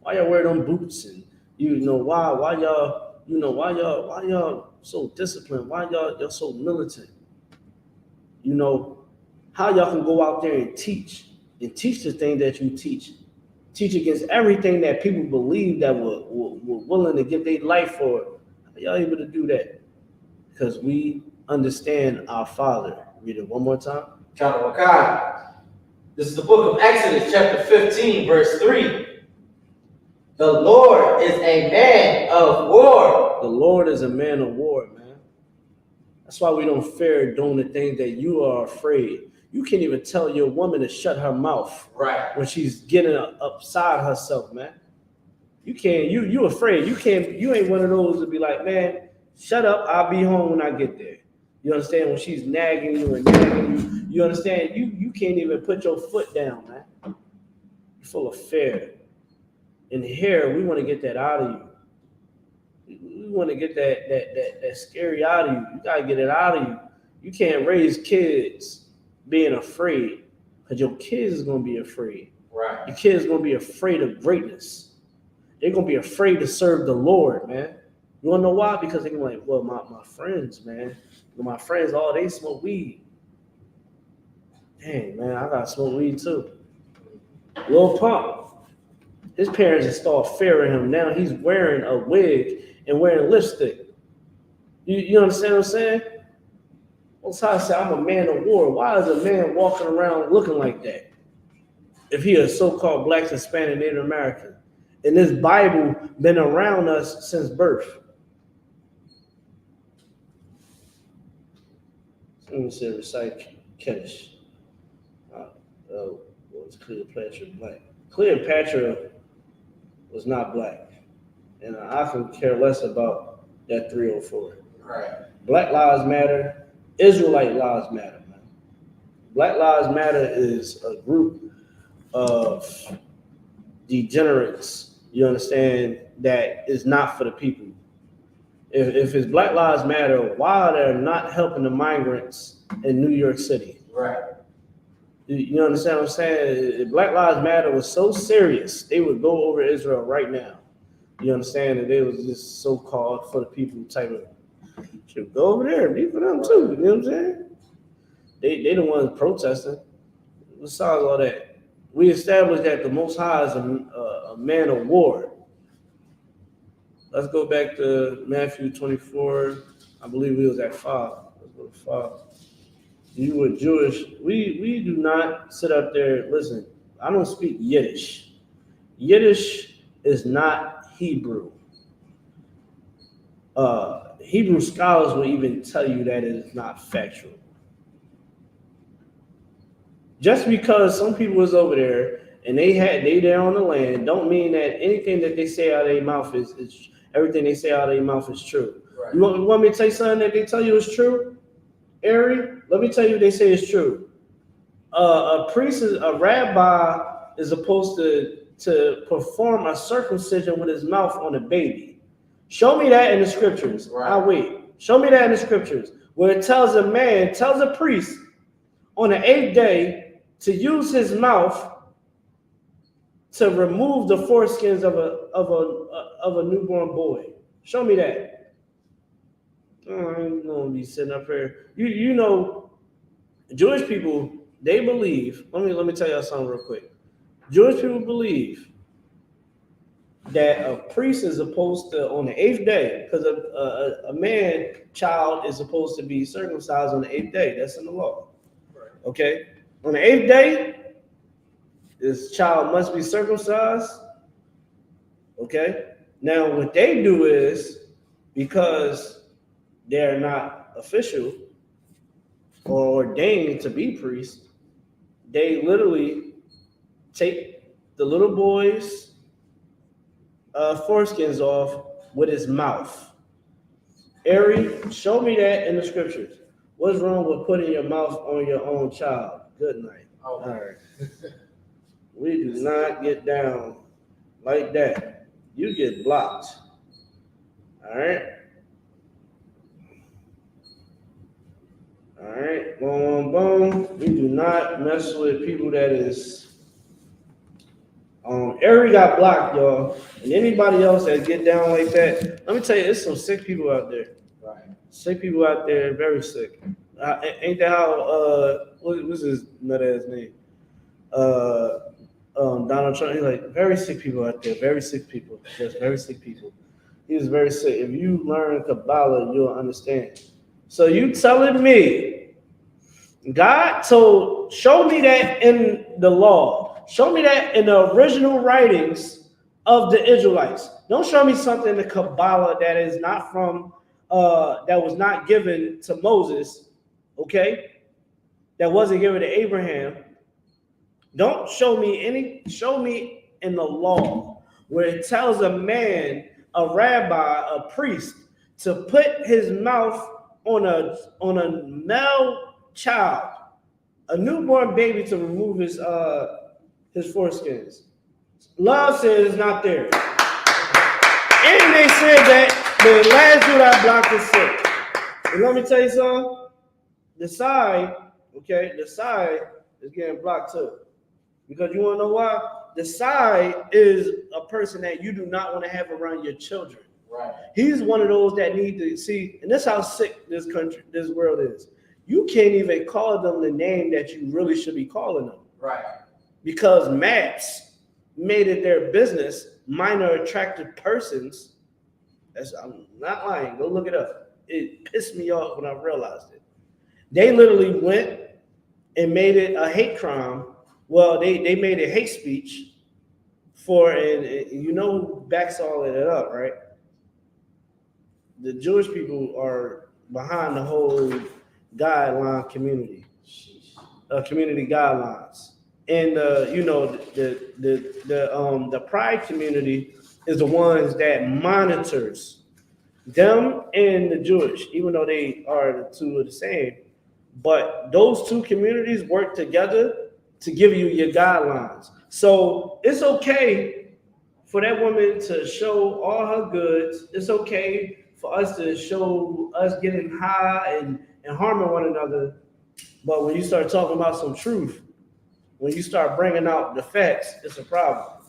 Why y'all wear them boots? And why y'all so disciplined? Why y'all so militant? How y'all can go out there and teach the thing that you teach against everything that people believe that were willing to give their life for. How y'all able to do that? Because we understand our Father. Read it one more time. God. This is the book of Exodus, chapter 15, verse 3. The Lord is a man of war. The Lord is a man of war, man. That's why we don't fear doing the things that you are afraid. You can't even tell your woman to shut her mouth when she's getting upside herself, man. You can't. You afraid. You ain't one of those to be like, man, shut up. I'll be home when I get there. You understand? When she's nagging you and nagging you, you understand? You can't even put your foot down, man. You're full of fear. And here, we want to get that out of you. We want to get that scary out of you. You gotta get it out of you. You can't raise kids being afraid, because your kids is gonna be afraid. Right. Your kids gonna be afraid of greatness. They're gonna be afraid to serve the Lord, man. You wanna know why? Because they're like, well, my friends, man. My friends, they smoke weed. Dang, man, I gotta smoke weed too. Lil Pump, his parents installed fear in him. Now he's wearing a wig and wearing lipstick. You understand what I'm saying? Most High said, I'm a man of war. Why is a man walking around looking like that? If he is so-called Black, Hispanic, Native American. And this Bible been around us since birth. Let me say recite Kaddish. Was Cleopatra black? Cleopatra was not black. And I can care less about that 304. Right. Black Lives Matter. Israelite Lives Matter, man. Black Lives Matter is a group of degenerates, you understand, that is not for the people. If it's Black Lives Matter, why are they not helping the migrants in New York City? Right. You understand what I'm saying? If Black Lives Matter was so serious, they would go over Israel right now. You understand that they was just so-called for the people type of should go over there, be for them too. You know what I'm saying? They the ones protesting. Besides all that, we established that the Most High is a man of war. Let's go back to Matthew 24. I believe we was at 5. Let's go to 5. You were Jewish. We do not sit up there. Listen, I don't speak Yiddish. Yiddish is not Hebrew. Hebrew scholars will even tell you that it is not factual. Just because some people was over there and they there on the land, don't mean that anything that they say out of their mouth is everything they say out of their mouth is true. Right. You want me to tell you something that they tell you is true? Ari, let me tell you what they say is true. A rabbi is supposed to perform a circumcision with his mouth on a baby. Show me that in the scriptures. Right. I'll wait. Show me that in the scriptures where it tells a priest on the 8th day to use his mouth to remove the foreskins of a newborn boy. Show me that. I ain't gonna be sitting up here. You know, Jewish people They believe. Let me tell y'all something real quick. Jewish people believe that a priest is supposed to on the eighth day, because a man child is supposed to be circumcised on the eighth day. That's in the law. Right. Okay. On the eighth day, this child must be circumcised. Okay. Now, what they do is because they're not official or ordained to be priests, they literally take the little boy's foreskins off with his mouth. Ari, show me that in the scriptures. What's wrong with putting your mouth on your own child? Good night. Oh. All right. We do not get down like that. You get blocked. All right. All right. Boom, boom. We do not mess with people that is. Ari got blocked, y'all. And anybody else that get down like that, let me tell you, there's some sick people out there. Right. Sick people out there, very sick. Ain't that how? What's his nut ass name? Donald Trump. He's like very sick people out there. Very sick people. Just very sick people. He's very sick. If you learn Kabbalah, you'll understand. So you telling me God told? Show me that in the law. Show me that in the original writings of the Israelites. Don't show me something in the Kabbalah that is not from, that was not given to Moses, okay? That wasn't given to Abraham. Don't show me show me in the law where it tells a man, a rabbi, a priest, to put his mouth on a male child, a newborn baby, to remove his foreskins. Love says it's not there. And they said that the last dude I blocked is sick. And let me tell you something. The side is getting blocked too. Because you want to know why? The side is a person that you do not want to have around your children. Right. He's one of those that need to see, and that's how sick this world is. You can't even call them the name that you really should be calling them. Right. Because Mats made it their business, minor attractive persons. I'm not lying. Go look it up. It pissed me off when I realized it. They literally went and made it a hate crime. Well, they made a hate speech for, and you know who backs all of it up, right? The Jewish people are behind the whole guideline community, community guidelines. And the Pride community is the ones that monitors them and the Jewish, even though they are the two of the same. But those two communities work together to give you your guidelines. So it's okay for that woman to show all her goods. It's okay for us to show us getting high and harming one another. But when you start talking about some truth, when you start bringing out the facts, it's a problem.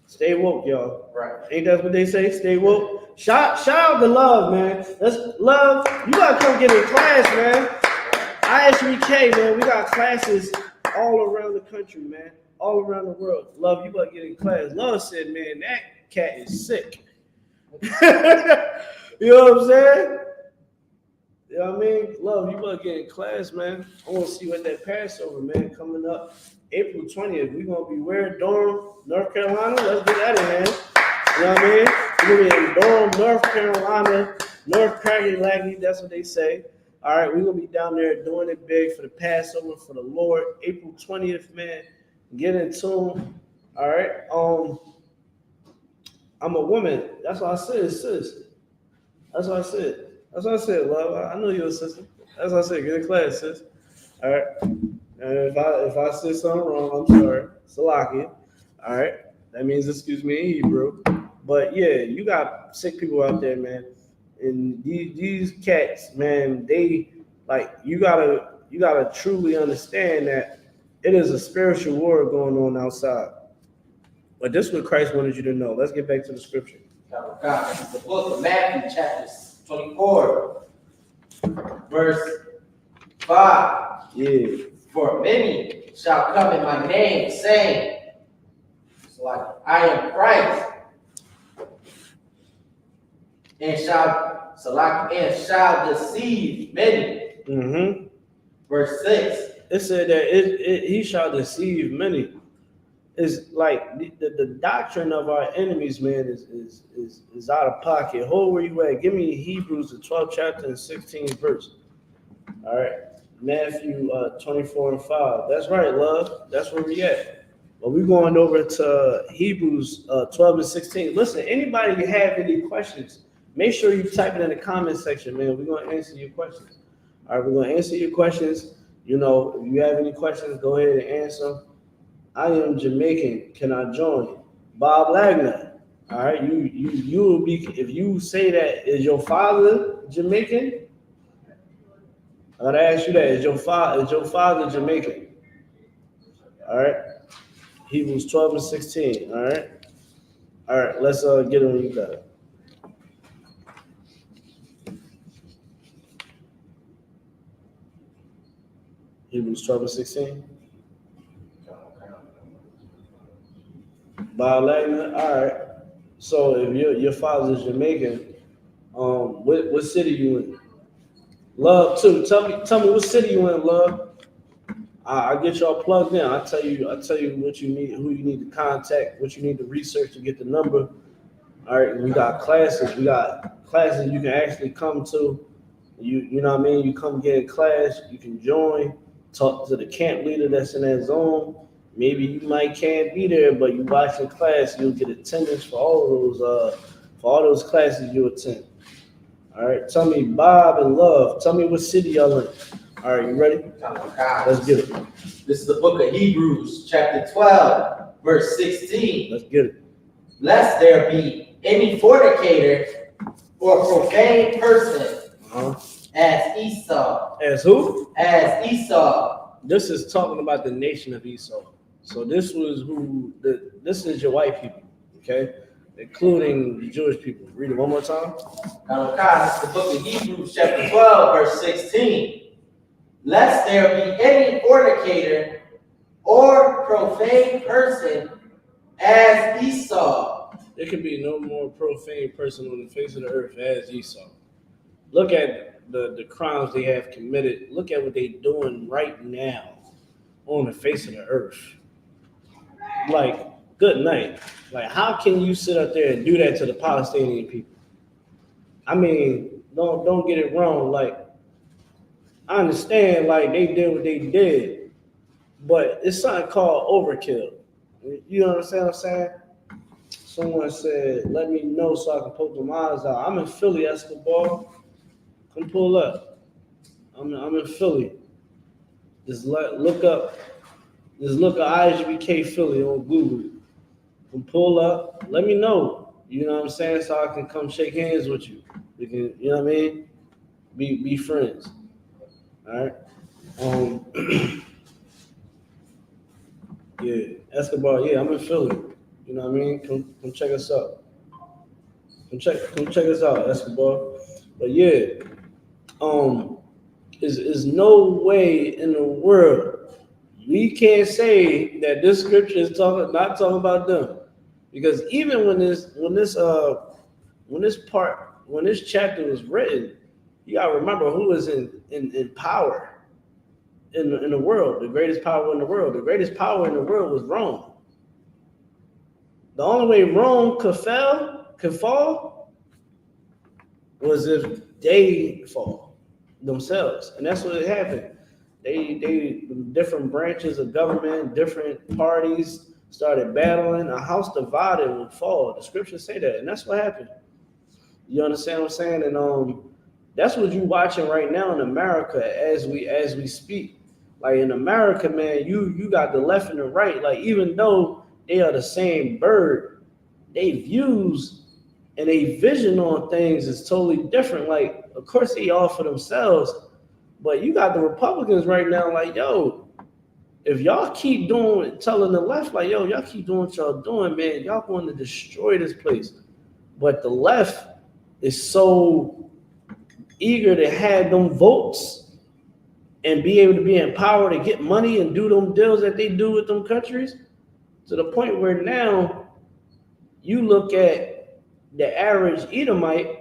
Stay woke, y'all. Right. Ain't that what they say? Stay woke. Shout out to Love, man. That's Love. You gotta come get in class, man. ISUPK, man. We got classes all around the country, man. All around the world. Love, you gotta get in class. Love said, man, that cat is sick. You know what I'm saying? You know what I mean? Love, you better get in class, man. I want to see what that Passover, man, coming up April 20th. We're going to be where? Durham, North Carolina? Let's get that in, man. You know what I mean? We're going to be in Durham, North Carolina, North Craggy-Laggy, that's what they say. All right, we're going to be down there doing it big for the Passover for the Lord. April 20th, man. Get in tune. All right. I'm a woman. That's what I said, sis. That's what I said. That's what I said, Love. I know you're a sister. That's what I said. Get in class, sis. All right. And if I said something wrong, I'm sorry. Salakia. All right. That means excuse me in Hebrew. But yeah, you got sick people out there, man. And these cats, man, they like you gotta truly understand that it is a spiritual war going on outside. But this is what Christ wanted you to know. Let's get back to the scripture. This is the book of Matthew, chapter 24, verse 5. Yeah. For many shall come in my name, saying, like, I am Christ, and shall deceive many. Mm-hmm. Verse 6. It said that he shall deceive many. It's like the doctrine of our enemies, man, is out of pocket. Hold where you at. Give me Hebrews, the 12th chapter and 16th verse. All right. Matthew 24 and 5. That's right, love. That's where we at. But we're going over to Hebrews 12 and 16. Listen, anybody have any questions, make sure you type it in the comment section, man. We're going to answer your questions. All right, we're going to answer your questions. You know, if you have any questions, go ahead and answer. I am Jamaican. Can I join? Bob Lagner. All right, you will be, if you say that, is your father Jamaican? I gotta ask you that. Is your father Jamaican? All right. Hebrews 12 and 16. All right. All right, let's get on you got it. Hebrews 12 and 16. Bob Lagner. All right. So if your father's Jamaican, what city you in? Love too. Tell me what city you in, love. I get y'all plugged in. I tell you what you need, who you need to contact, what you need to research to get the number. All right, we got classes. We got classes you can actually come to. You know what I mean? You come get a class, you can join, talk to the camp leader that's in that zone. Maybe you might can't be there, but you watch the class, you'll get attendance for all those classes you attend. All right, tell me, Bob and Love, tell me what city y'all in. All right, you ready? Let's get it. This is the book of Hebrews, chapter 12, verse 16. Let's get it. Lest there be any fornicator or profane person as Esau. As who? As Esau. This is talking about the nation of Esau. So this is your white people, okay? Including the Jewish people. Read it one more time. This is the book of Hebrews, chapter 12, verse 16. Lest there be any fornicator or profane person as Esau. There can be no more profane person on the face of the earth as Esau. Look at the crimes they have committed. Look at what they're doing right now on the face of the earth. Like, good night. Like, how can you sit up there and do that to the Palestinian people? I mean, don't get it wrong. Like, I understand, like, they did what they did, but it's something called overkill. You understand what I'm saying? Someone said, let me know so I can poke my eyes out. I'm in Philly, Escobar. Come pull up. I'm in Philly. Just look up ISUPK Philly on Google. Come pull up. Let me know. You know what I'm saying? So I can come shake hands with you. We can, you know what I mean? Be friends. All right. Yeah, Escobar. Yeah, I'm in Philly. You know what I mean? Come check us out. Come check us out, Escobar. But yeah, is no way in the world we can't say that this scripture is not talking about them, because even when this chapter was written, you gotta remember who was in power in the world. The greatest power in the world. The greatest power in the world was Rome. The only way Rome could fall was if they fall themselves, and that's what happened. They different branches of government, different parties started battling. A house divided would fall. The scriptures say that, and that's what happened. You understand what I'm saying? And that's what you're watching right now in America as we speak. Like in America, man, you got the left and the right. Like even though they are the same bird, they views and they vision on things is totally different. Like, of course, they all for themselves, but you got the Republicans right now, like, yo, if y'all keep telling the left, like, yo, y'all keep doing what y'all doing, man, y'all going to destroy this place. But the left is so eager to have them votes and be able to be empowered to get money and do them deals that they do with them countries, to the point where now you look at the average Edomite,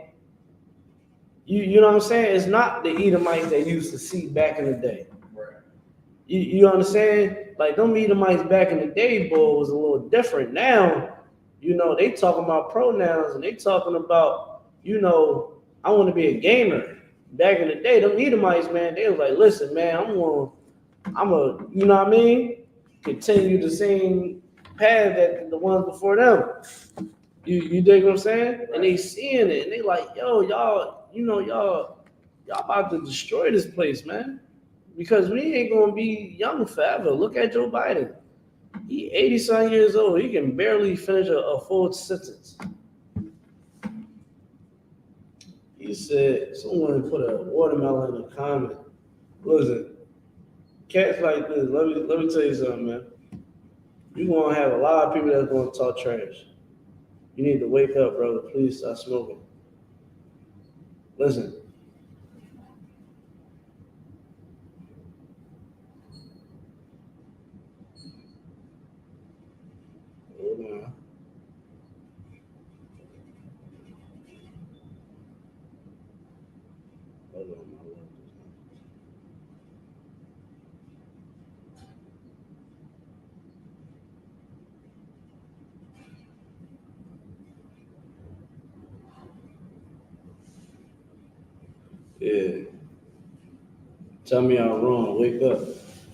you know what I'm saying? It's not the Edomites they used to see back in the day. Right. You understand? Like them Edomites back in the day, boy, was a little different. Now, you know, they talking about pronouns and they talking about, you know, I want to be a gamer. Back in the day, them Edomites, man, they was like, listen, man, I'm a, you know what I mean? Continue the same path that the ones before them. You dig what I'm saying? Right. And they seeing it and they like, yo, y'all, you know, y'all about to destroy this place, man. Because we ain't gonna be young forever. Look at Joe Biden. He 80-some years old. He can barely finish a full sentence. He said, someone put a watermelon in a comment. Listen, cats like this, let me tell you something, man. You're gonna have a lot of people that's gonna talk trash. You need to wake up, brother. Please stop smoking. Listen. Hold on. Hold on, my lord. Yeah. Tell me I'm wrong. Wake up.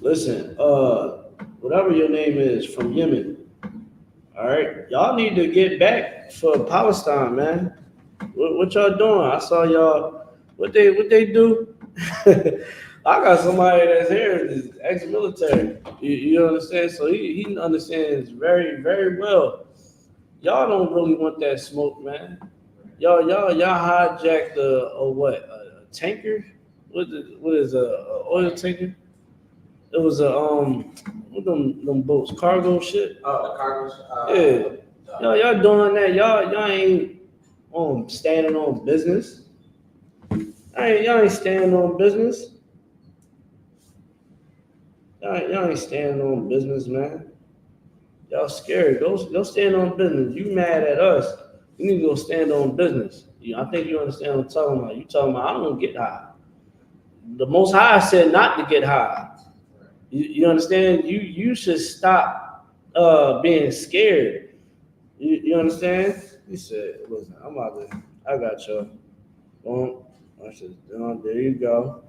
Listen, whatever your name is from Yemen. All right. Y'all need to get back for Palestine, man. What y'all doing? I saw y'all. What they do? I got somebody that's here, is ex-military. You understand? So he understands very, very well. Y'all don't really want that smoke, man. Y'all hijacked a tanker? What is a oil tanker? It was what them boats, cargo shit. Oh, the cargo. Yeah. Y'all doing that. Y'all ain't standing on business. Y'all ain't standing on business. Y'all ain't standing on business, man. Y'all scared. Go stand on business. You mad at us. You need to go stand on business. I think you understand what I'm talking about. You talking about I don't get high. The Most High said not to get high. You understand? You should stop being scared. You understand? He said, listen, I got y'all. Boom. I said, there you go.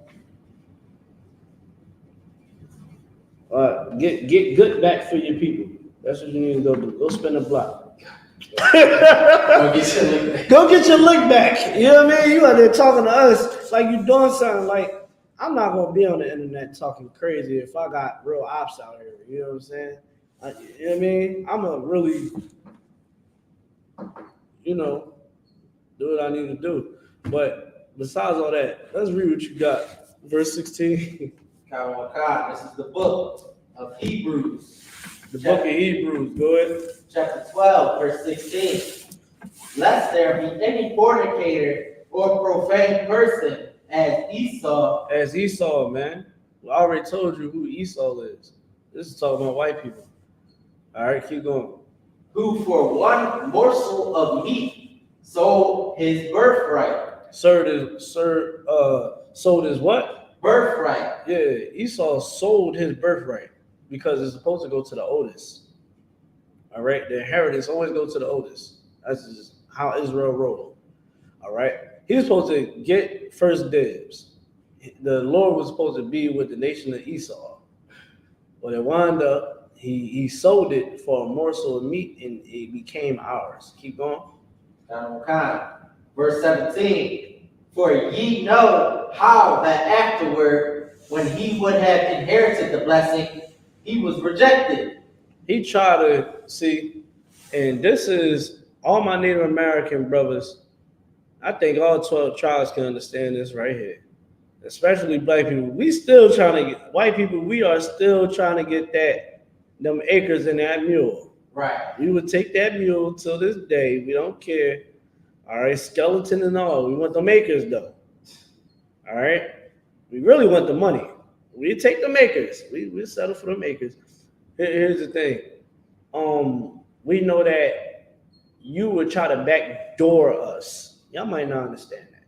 All right, get good back for your people. That's what you need to go do. Go spin a block. Go get your lick back. You know what I mean? You out there talking to us like you doing something. Like, I'm not gonna be on the internet talking crazy if I got real ops out here. You know what I'm saying? You know what I mean? I'm gonna really, do what I need to do. But besides all that, let's read what you got. Verse 16. This is the book of Hebrews. The book of Hebrews. Go ahead. Chapter 12, verse 16. Lest there be any fornicator or profane person as Esau. As Esau, man. I already told you who Esau is. This is talking about white people. All right, keep going. Who for one morsel of meat sold his birthright. Sold his what? Birthright. Yeah, Esau sold his birthright because it's supposed to go to the oldest. All right, the inheritance always goes to the oldest. That's just how Israel rolled. All right, he was supposed to get first dibs. The Lord was supposed to be with the nation of Esau, but it wound up he sold it for a morsel of meat and it became ours. Keep going. Verse 17. For ye know how that afterward, when he would have inherited the blessing, he was rejected. He tried to see, and this is all my Native American brothers. I think all 12 tribes can understand this right here, especially black people. We still trying to get white people. We are still trying to get them acres in that mule. Right. We would take that mule till this day. We don't care. All right, skeleton and all. We want them acres though. All right. We really want the money. We take the makers. We settle for the makers. Here's the thing. We know that you would try to backdoor us. Y'all might not understand that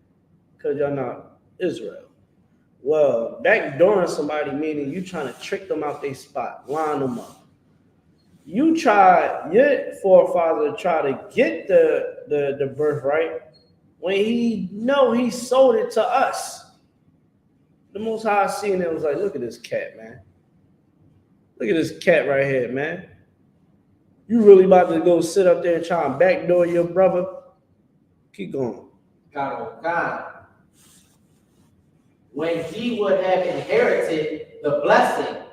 because y'all not Israel. Well, backdooring somebody meaning you trying to trick them out their spot, line them up. You try your forefather try to get the birthright when he know he sold it to us. The Most High seen it was like, look at this cat, man. Look at this cat right here, man. You really about to go sit up there and try and backdoor your brother? Keep going. God. When he would have inherited the blessing,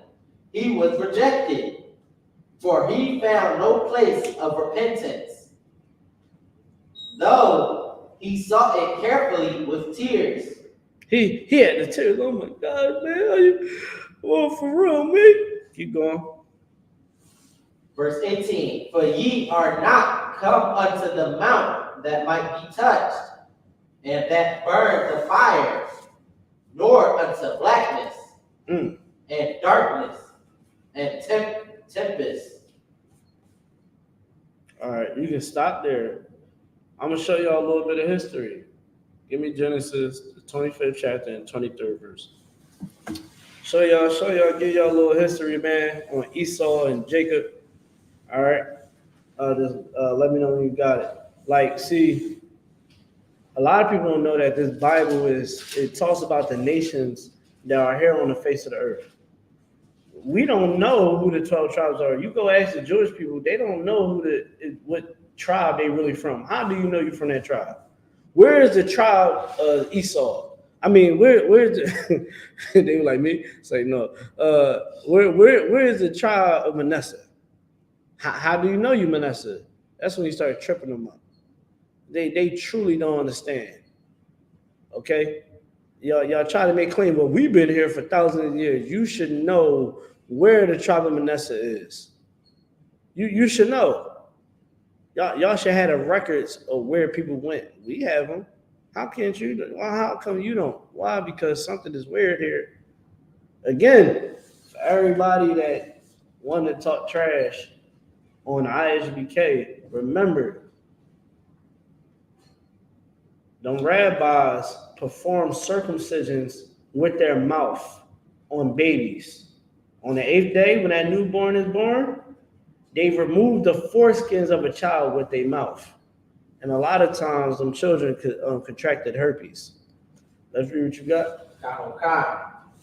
he was rejected, for he found no place of repentance, though he sought it carefully with tears. He had the tears. Oh my God, man. Are you, oh, for real, man. Keep going. Verse 18, for ye are not come unto the mount that might be touched, and that burned the fire, nor unto blackness, and darkness, and tempest. All right, you can stop there. I'm going to show y'all a little bit of history. Give me Genesis, the 25th chapter and 23rd verse. Show y'all, give y'all a little history, man, on Esau and Jacob. All right. Let me know when you got it. Like, see, a lot of people don't know that this Bible it talks about the nations that are here on the face of the earth. We don't know who the 12 tribes are. You go ask the Jewish people, they don't know what tribe they really from. How do you know you're from that tribe? Where is the tribe of Esau? I mean, where's the they were like me? Say no. Where is the tribe of Manasseh? How do you know you Manasseh? That's when you start tripping them up. They truly don't understand. Okay? Y'all try to make claim, well, we've been here for thousands of years. You should know where the tribe of Manasseh is. You should know. Y'all should have the records of where people went. We have them. How can't you? Well, how come you don't? Why? Because something is weird here. Again, for everybody that wanted to talk trash on the ISUPK, remember, them rabbis perform circumcisions with their mouth on babies. On the 8th day, when that newborn is born, they remove the foreskins of a child with their mouth. And a lot of times, them children contracted herpes. Let's read what you got.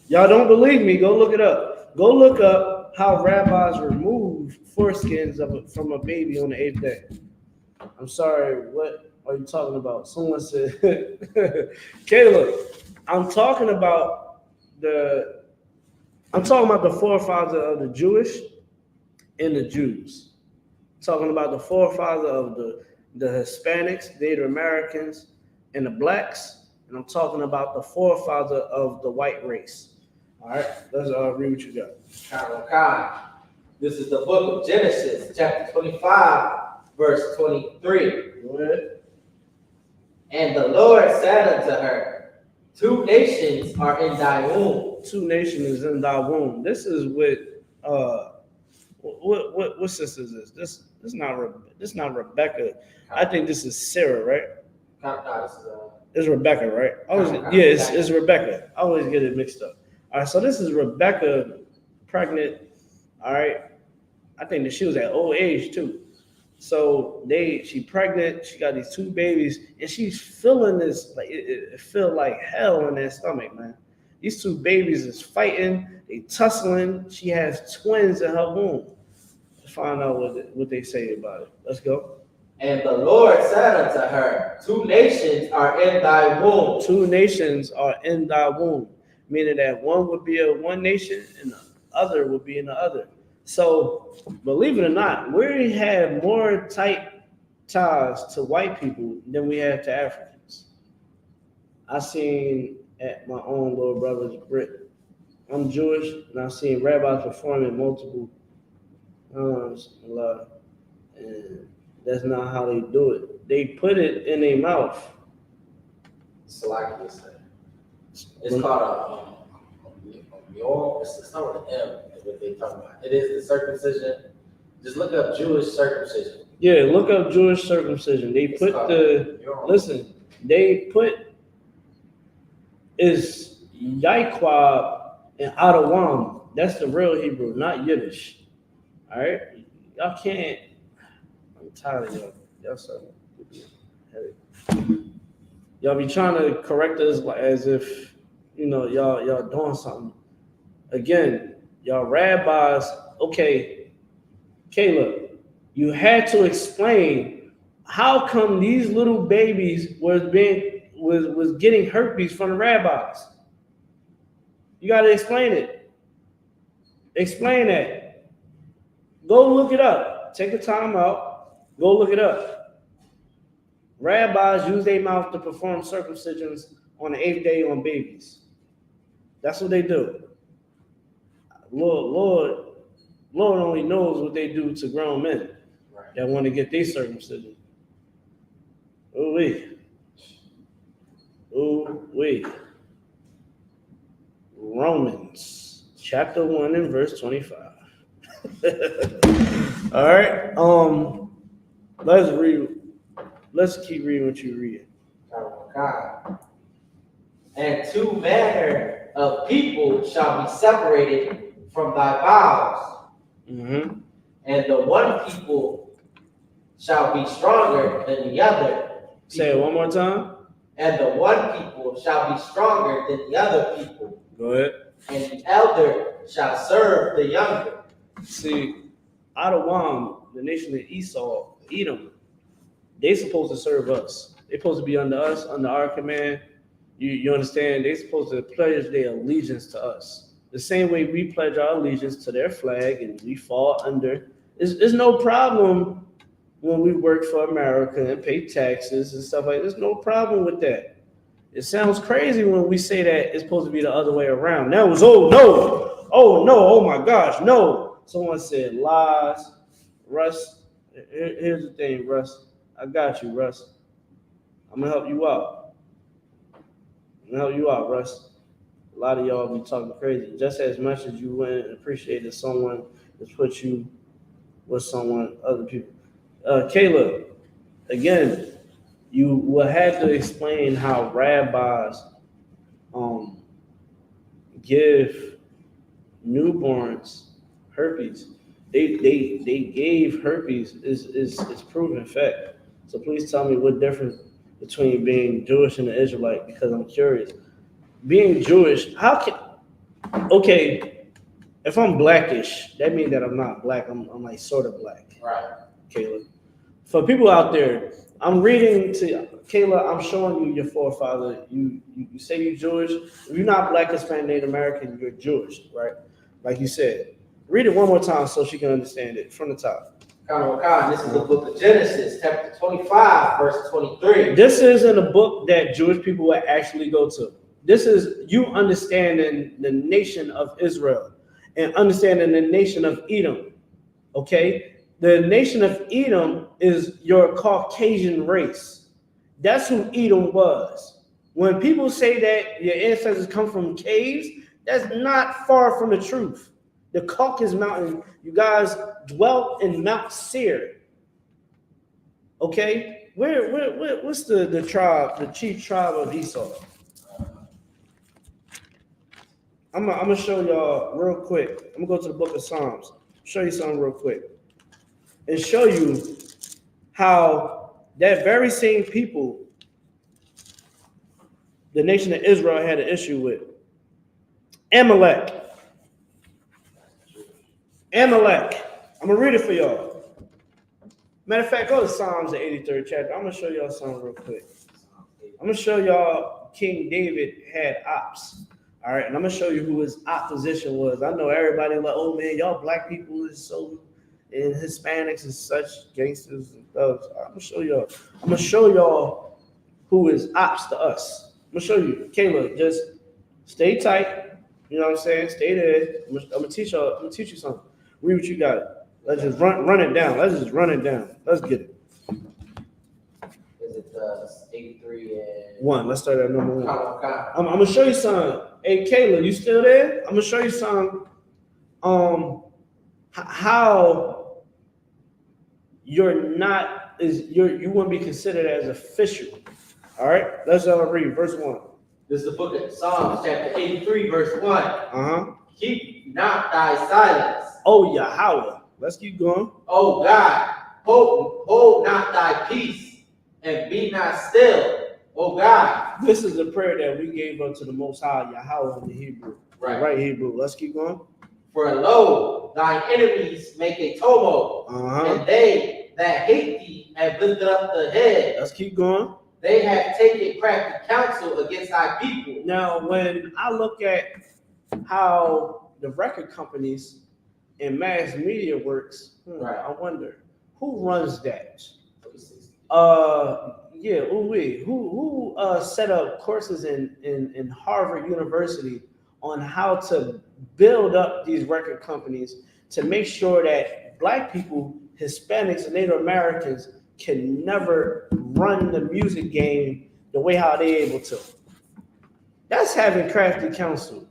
Y'all don't believe me? Go look it up. Go look up how rabbis remove foreskins from a baby on the 8th day. I'm sorry, what are you talking about? Someone said, Caleb, I'm talking about the forefather of the Jewish and the Jews. I'm talking about the forefather of the Hispanics, Native Americans, and the blacks. And I'm talking about the forefather of the white race. All right, let's read what you got. This is the book of Genesis, chapter 25, verse 23. Go ahead. And the Lord said unto her, 2 nations are in thy womb. 2 nations in thy womb. This is what sister is this? This is not Rebecca. I think this is Sarah, right? It's Rebecca, right? It's Rebecca. I always get it mixed up. All right, so this is Rebecca pregnant. All right, I think that she was at old age too. So she pregnant. She got these 2 babies, and she's feeling this like it feel like hell in that stomach, man. These 2 babies is fighting. They tussling. She has twins in her womb. Let's find out what they say about it. Let's go. And the Lord said unto her, 2 nations are in thy womb. 2 nations are in thy womb, meaning that one would be in one nation and the other would be in the other. So, believe it or not, we have more tight ties to white people than we have to Africans. I seen at my own little brother's Brit. I'm Jewish, and I've seen rabbis performing multiple times a lot, and that's not how they do it. They put it in their mouth. It's called It's not with an M, is what they talking about. It is the circumcision. Just look up Jewish circumcision. Yeah, look up Jewish circumcision. They put they put is Yaikwab and Adawam. That's the real Hebrew, not Yiddish. All right? Y'all can't. I'm tired of y'all. Y'all so heavy. Y'all be trying to correct us as if, y'all doing something. Again, y'all rabbis, okay, Caleb, you had to explain how come these little babies was getting herpes from the rabbis. You got to explain it. Explain that. Go look it up. Take the time out. Go look it up. Rabbis use their mouth to perform circumcisions on the 8th day on babies. That's what they do. Lord only knows what they do to grown men that want to get their circumcision. Ooh-wee. Romans chapter 1 and verse 25. All right. Let's read. Let's keep reading what you read. Oh God. And two manner of people shall be separated from thy bowels. Mm-hmm. And the one people shall be stronger than the other. Say it one more time. And the one people shall be stronger than the other people. Go ahead. And the elder shall serve the younger. See, Adawam, the nation of Esau, Edom, they supposed to serve us. They supposed to be under us, under our command. You understand? They supposed to pledge their allegiance to us. The same way we pledge our allegiance to their flag and we fall under. There's no problem when we work for America and pay taxes and stuff like that. There's no problem with that. It sounds crazy when we say that it's supposed to be the other way around. That was, oh my gosh, no. Someone said lies. Russ, here's the thing, Russ. I got you, Russ. I'm going to help you out. Russ. A lot of y'all be talking crazy. Just as much as you wouldn't appreciate that someone has put you with someone, other people. Caleb, again, you will have to explain how rabbis give newborns herpes. They gave herpes is proven fact. So please tell me what difference between being Jewish and an Israelite, because I'm curious. Being Jewish, if I'm blackish, that means that I'm not black. I'm like sort of black. Right. Caleb. For people out there, I'm reading to Kayla, I'm showing you your forefather. You say you're Jewish. If you're not black, Hispanic, Native American, you're Jewish, right? Like you said. Read it one more time so she can understand it from the top. This is the book of Genesis, chapter 25, verse 23. This isn't a book that Jewish people would actually go to. This is you understanding the nation of Israel and understanding the nation of Edom, okay? The nation of Edom is your Caucasian race. That's who Edom was. When people say that your ancestors come from caves, that's not far from the truth. The Caucasus Mountain, you guys dwelt in Mount Seir. Okay? What's the tribe, the chief tribe of Esau? I'm gonna show y'all real quick. I'm gonna go to the book of Psalms, show you something real quick, and show you how that very same people, the nation of Israel, had an issue with. Amalek. I'm gonna read it for y'all. Matter of fact, go to Psalms, the 83rd chapter. I'm gonna show y'all something real quick. I'm gonna show y'all King David had ops. All right, and I'm gonna show you who his opposition was. I know everybody like, oh man, y'all black people is so, and Hispanics is such gangsters and thugs. I'm gonna show y'all who is ops to us. I'm gonna show you. Kayla, just stay tight. You know what I'm saying? Stay there. I'm gonna teach you something. Read what you got. Let's just run it down. Let's get it. Is it 83 and 1? Let's start at number 1. Okay. I'm gonna show you something. Hey, Kayla, you still there? I'm gonna show you some. How you wouldn't be considered as official. All right, let's read verse 1. This is the book of Psalms, chapter 83, verse 1. Uh-huh. Keep not thy silence. Oh, Yahweh. Let's keep going. Oh God, hold not thy peace, and be not still. Oh God. This is a prayer that we gave up to the Most High, Yahweh in the Hebrew. Right Hebrew. Let's keep going. For lo, thine enemies make a tumult, and they that hate thee have lifted up the head. Let's keep going. They have taken crafty counsel against thy people. Now, when I look at how the record companies and mass media works, I wonder who runs that. Who set up courses in Harvard University on how to build up these record companies to make sure that Black people, Hispanics, and Native Americans can never run the music game the way how they able to. That's having crafty counsel.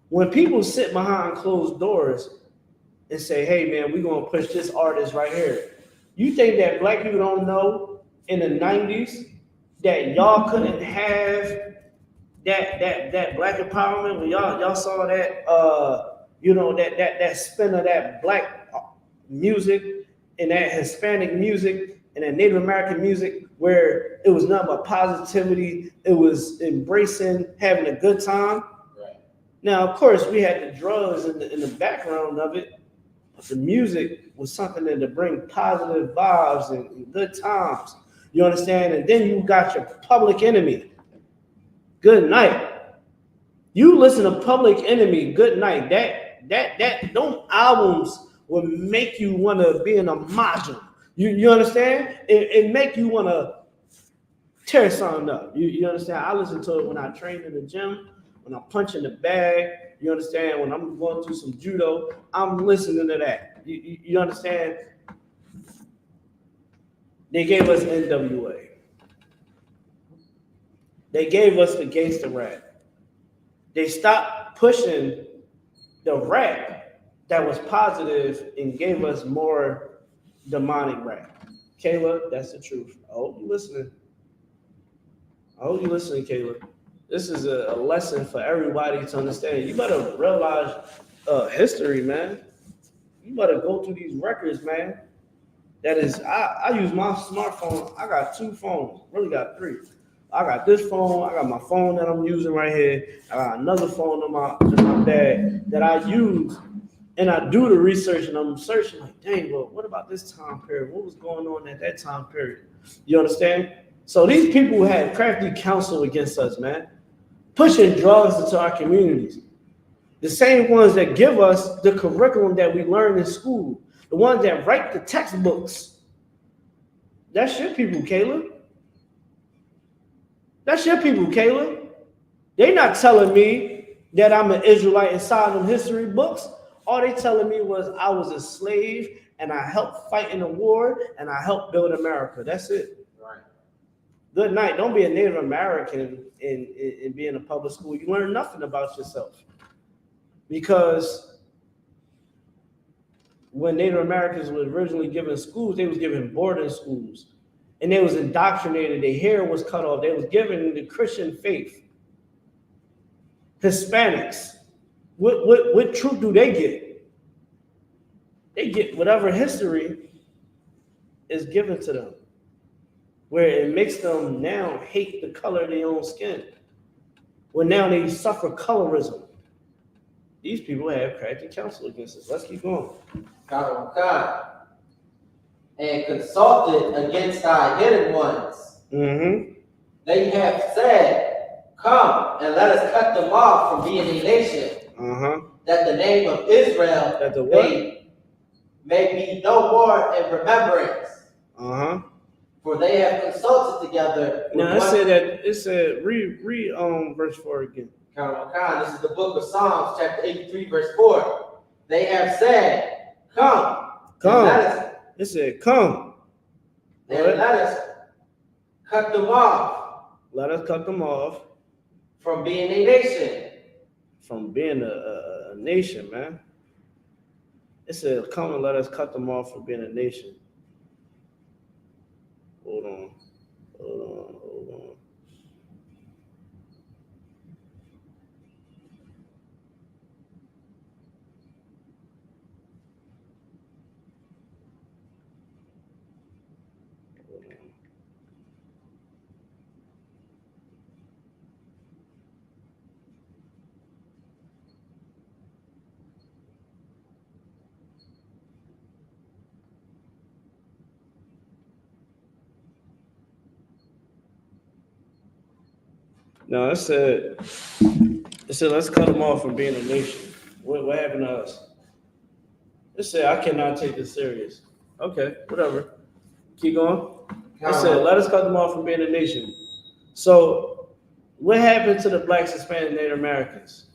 When people sit behind closed doors and say, hey man, we're gonna push this artist right here. You think that Black people don't know in the 90s that y'all couldn't have that Black empowerment when y'all saw that that spin of that Black music and that Hispanic music and that Native American music where it was nothing but positivity, it was embracing having a good time. Right. Now, of course, we had the drugs in the background of it, but the music was something to bring positive vibes and good times. You understand? And then you got your Public Enemy. Good night. You listen to Public Enemy, Good Night. Those albums will make you want to be in a module. You understand? It make you want to tear something up. You understand? I listen to it when I train in the gym, when I'm punching the bag. You understand? When I'm going through some judo, I'm listening to that. You understand? They gave us NWA. They gave us the gangster rap. They stopped pushing the rap that was positive and gave us more demonic rap. Kayla, that's the truth. I hope you're listening. Kayla. This is a lesson for everybody to understand. You better realize history, man. You better go through these records, man. That is, I use my smartphone. I got 2 phones, really got 3. I got this phone. I got my phone that I'm using right here. I got another phone in my bag that I use, and I do the research, and I'm searching like, dang, well, what about this time period? What was going on at that time period? You understand? So these people had crafty counsel against us, man, pushing drugs into our communities. The same ones that give us the curriculum that we learn in school, the ones that write the textbooks. That's your people, Caleb. That's your people, Caleb. They're not telling me that I'm an Israelite inside them history books. All they telling me was I was a slave and I helped fight in the war and I helped build America. That's it. Right. Good night. Don't be a Native American in being in a public school. You learn nothing about yourself. Because when Native Americans were originally given schools, they was given boarding schools. And they was indoctrinated. Their hair was cut off. They was given the Christian faith. Hispanics, what truth do they get? They get whatever history is given to them, where it makes them now hate the color of their own skin. Well, now they suffer colorism. These people have crafty counsel against us. Let's keep going. God. And consulted against thy hidden ones. Mm-hmm. They have said, come and let us cut them off from being a nation, that the name of Israel may be no more in remembrance. For they have consulted together. Now it said read verse 4 again. This is the book of Psalms, chapter 83, verse 4. They have said, come. It said, come. And let us cut them off. Let us cut them off. From being a nation. from being a nation, man. It said, "Come and let us cut them off from being a nation." Hold on, hold on, hold on. Hold on. No, it said, let's cut them off from being a nation. What happened to us? It said, I cannot take this serious. Okay, whatever. Keep going. It said, let us cut them off from being a nation. So, what happened to the blacks, Hispanic, Native Americans?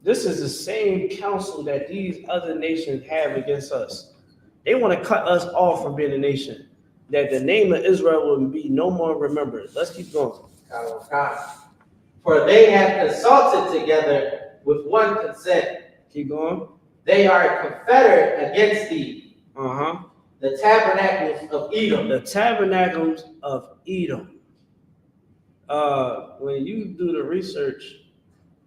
This is the same counsel that these other nations have against us. They want to cut us off from being a nation, that the name of Israel will be no more remembered. Let's keep going. For they have consulted together with one consent. Keep going. They are confederate against thee. Uh-huh. The tabernacles of Edom. The tabernacles of Edom. When you do the research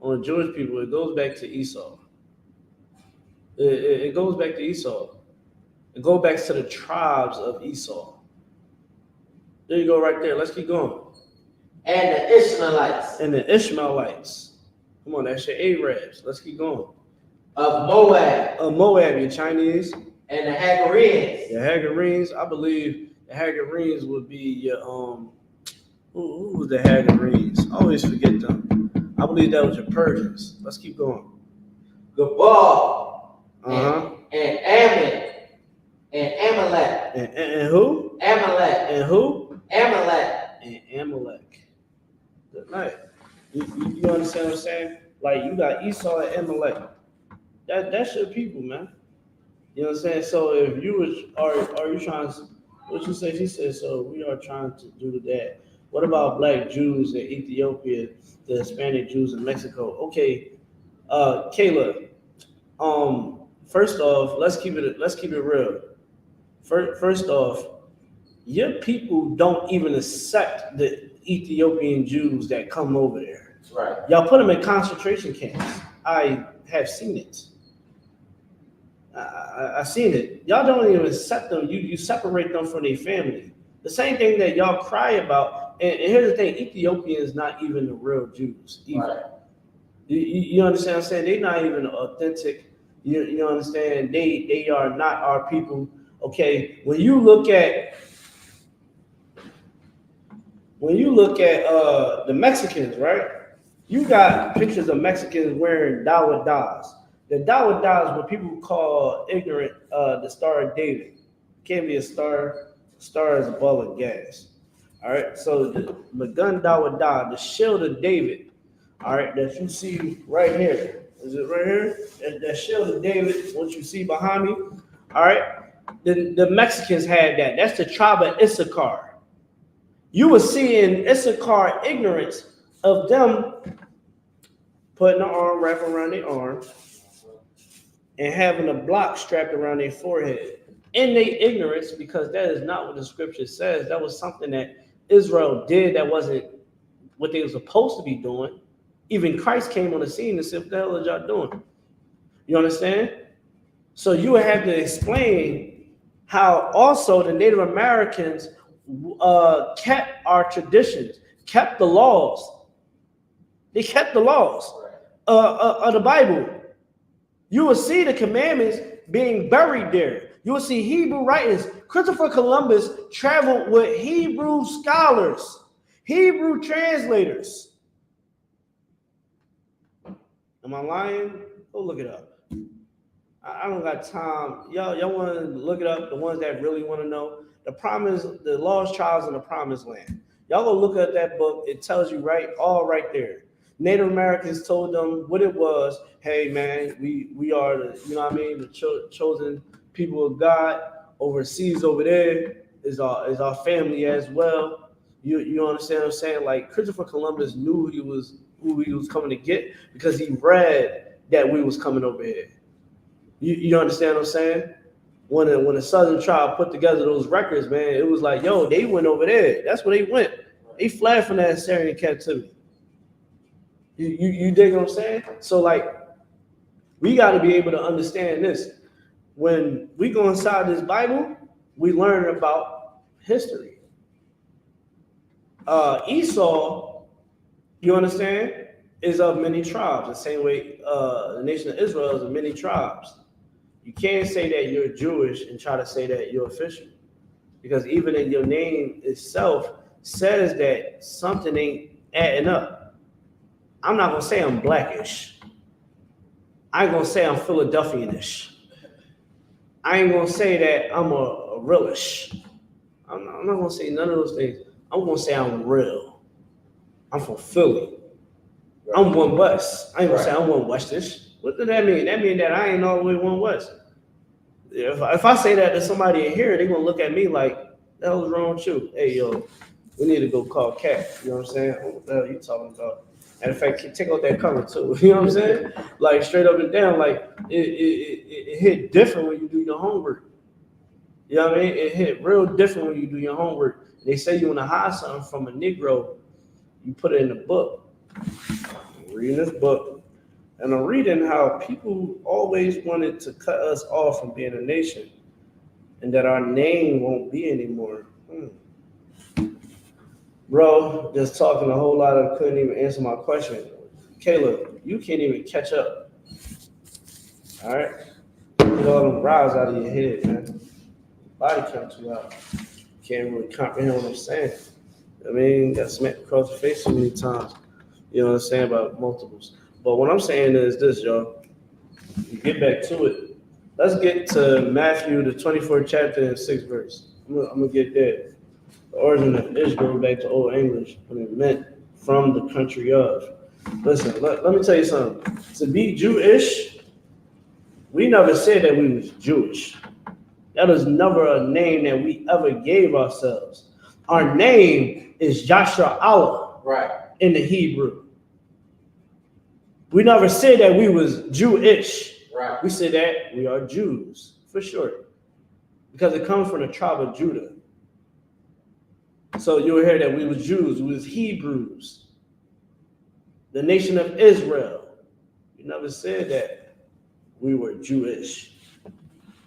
on Jewish people, it goes back to Esau. It goes back to Esau. It goes back to the tribes of Esau. There you go, right there. Let's keep going. And the Ishmaelites. And the Ishmaelites. Come on, that's your Arabs. Let's keep going. Of Moab. Of Moab, your Chinese. And the Hagarenes. The Hagarenes. I believe the Hagarenes would be your who was the Hagarenes? I always forget them. I believe that was your Persians. Let's keep going. Gabal. Uh-huh. And Ammon. And Amalek. And who? Amalek. And who? Amalek. And Amalek. Good night. You understand what I'm saying? Like, you got Esau and Amalek. That's your people, man. You know what I'm saying? So if you was are you trying to, what you say? She said, so we are trying to do that. What about black Jews in Ethiopia, the Hispanic Jews in Mexico? Okay, Kayla. First off, let's keep it real. First off, your people don't even accept the Ethiopian Jews that come over there. Right. Y'all put them in concentration camps. I have seen it. I've seen it. Y'all don't even accept them. You separate them from their family. The same thing that y'all cry about. And here's the thing: Ethiopia is not even the real Jews either. Right. You understand what I'm saying? They're not even authentic. You understand? They are not our people. Okay, when you look at the Mexicans, right? You got pictures of Mexicans wearing dawadas. The dawadas, what people call ignorant, the Star of David. Can't be a star. Star is a ball of gas. All right. So the gun dawada, the shield of David. All right, that you see right here. Is it right here? That shield of David, what you see behind me. All right. The Mexicans had that. That's the tribe of Issachar. You were seeing Issachar ignorance of them putting an arm wrap around their arm and having a block strapped around their forehead. In their ignorance, because that is not what the scripture says. That was something that Israel did that wasn't what they were supposed to be doing. Even Christ came on the scene and said, what the hell are y'all doing? You understand? So you would have to explain how also the Native Americans kept our traditions, kept the laws. They kept the laws of the Bible. You will see the commandments being buried there. You will see Hebrew writings. Christopher Columbus traveled with Hebrew scholars, Hebrew translators. Am I lying? Go look it up. I don't got time. Y'all want to look it up, the ones that really want to know. The Lost Tribes in the Promised Land. Y'all go look at that book. It tells you all right there. Native Americans told them what it was. Hey, man, we are the, you know what I mean, the chosen people of God. Overseas over there is our family as well. You understand what I'm saying? Like Christopher Columbus knew who he was coming to get because he read that we was coming over here. You understand what I'm saying? When the Southern tribe put together those records, man, it was like, yo, they went over there. That's where they went. They fled from that Assyrian captivity. You dig what I'm saying? So like, we got to be able to understand this. When we go inside this Bible, we learn about history. Esau, you understand, is of many tribes. The same way the nation of Israel is of many tribes. You can't say that you're Jewish and try to say that you're official. Because even in your name itself says that something ain't adding up. I'm not going to say I'm blackish. I ain't going to say I'm Philadelphianish. I ain't going to say that I'm a realish. I'm not going to say none of those things. I'm going to say I'm real. I'm from Philly. Right. I'm one West. I ain't going to say I'm one Westish. What does that mean? That means that I ain't all the way one West. If I say that to somebody in here, they're going to look at me like, the hell's wrong with you? Hey, yo, we need to go call Cat. You know what I'm saying? What the hell are you talking about? And in fact, take out that cover too. You know what I'm saying? Like straight up and down, like it hit different when you do your homework. You know what I mean? It hit real different when you do your homework. They say you want to hide something from a Negro, you put it in a book. I'm reading this book, and I'm reading how people always wanted to cut us off from being a nation, and that our name won't be anymore. Bro, just talking a whole lot of couldn't even answer my question. Caleb, you can't even catch up. All right? Get all them brows out of your head, man. Body count too out. Can't really comprehend what I'm saying. I mean, got smacked across the face so many times. You know what I'm saying about multiples. But what I'm saying is this, y'all. You get back to it. Let's get to Matthew, the 24th chapter and 6th verse. I'm gonna get there. The origin of Ish going back to Old English when it meant from the country of. Listen, let me tell you something. To be Jewish, we never said that we was Jewish. That was never a name that we ever gave ourselves. Our name is Yashar Allah, right, in the Hebrew. We never said that we was Jewish. Right. We said that we are Jews, for sure. Because it comes from the tribe of Judah. So you'll hear that we was Jews, we was Hebrews, the nation of Israel. We never said that we were Jewish.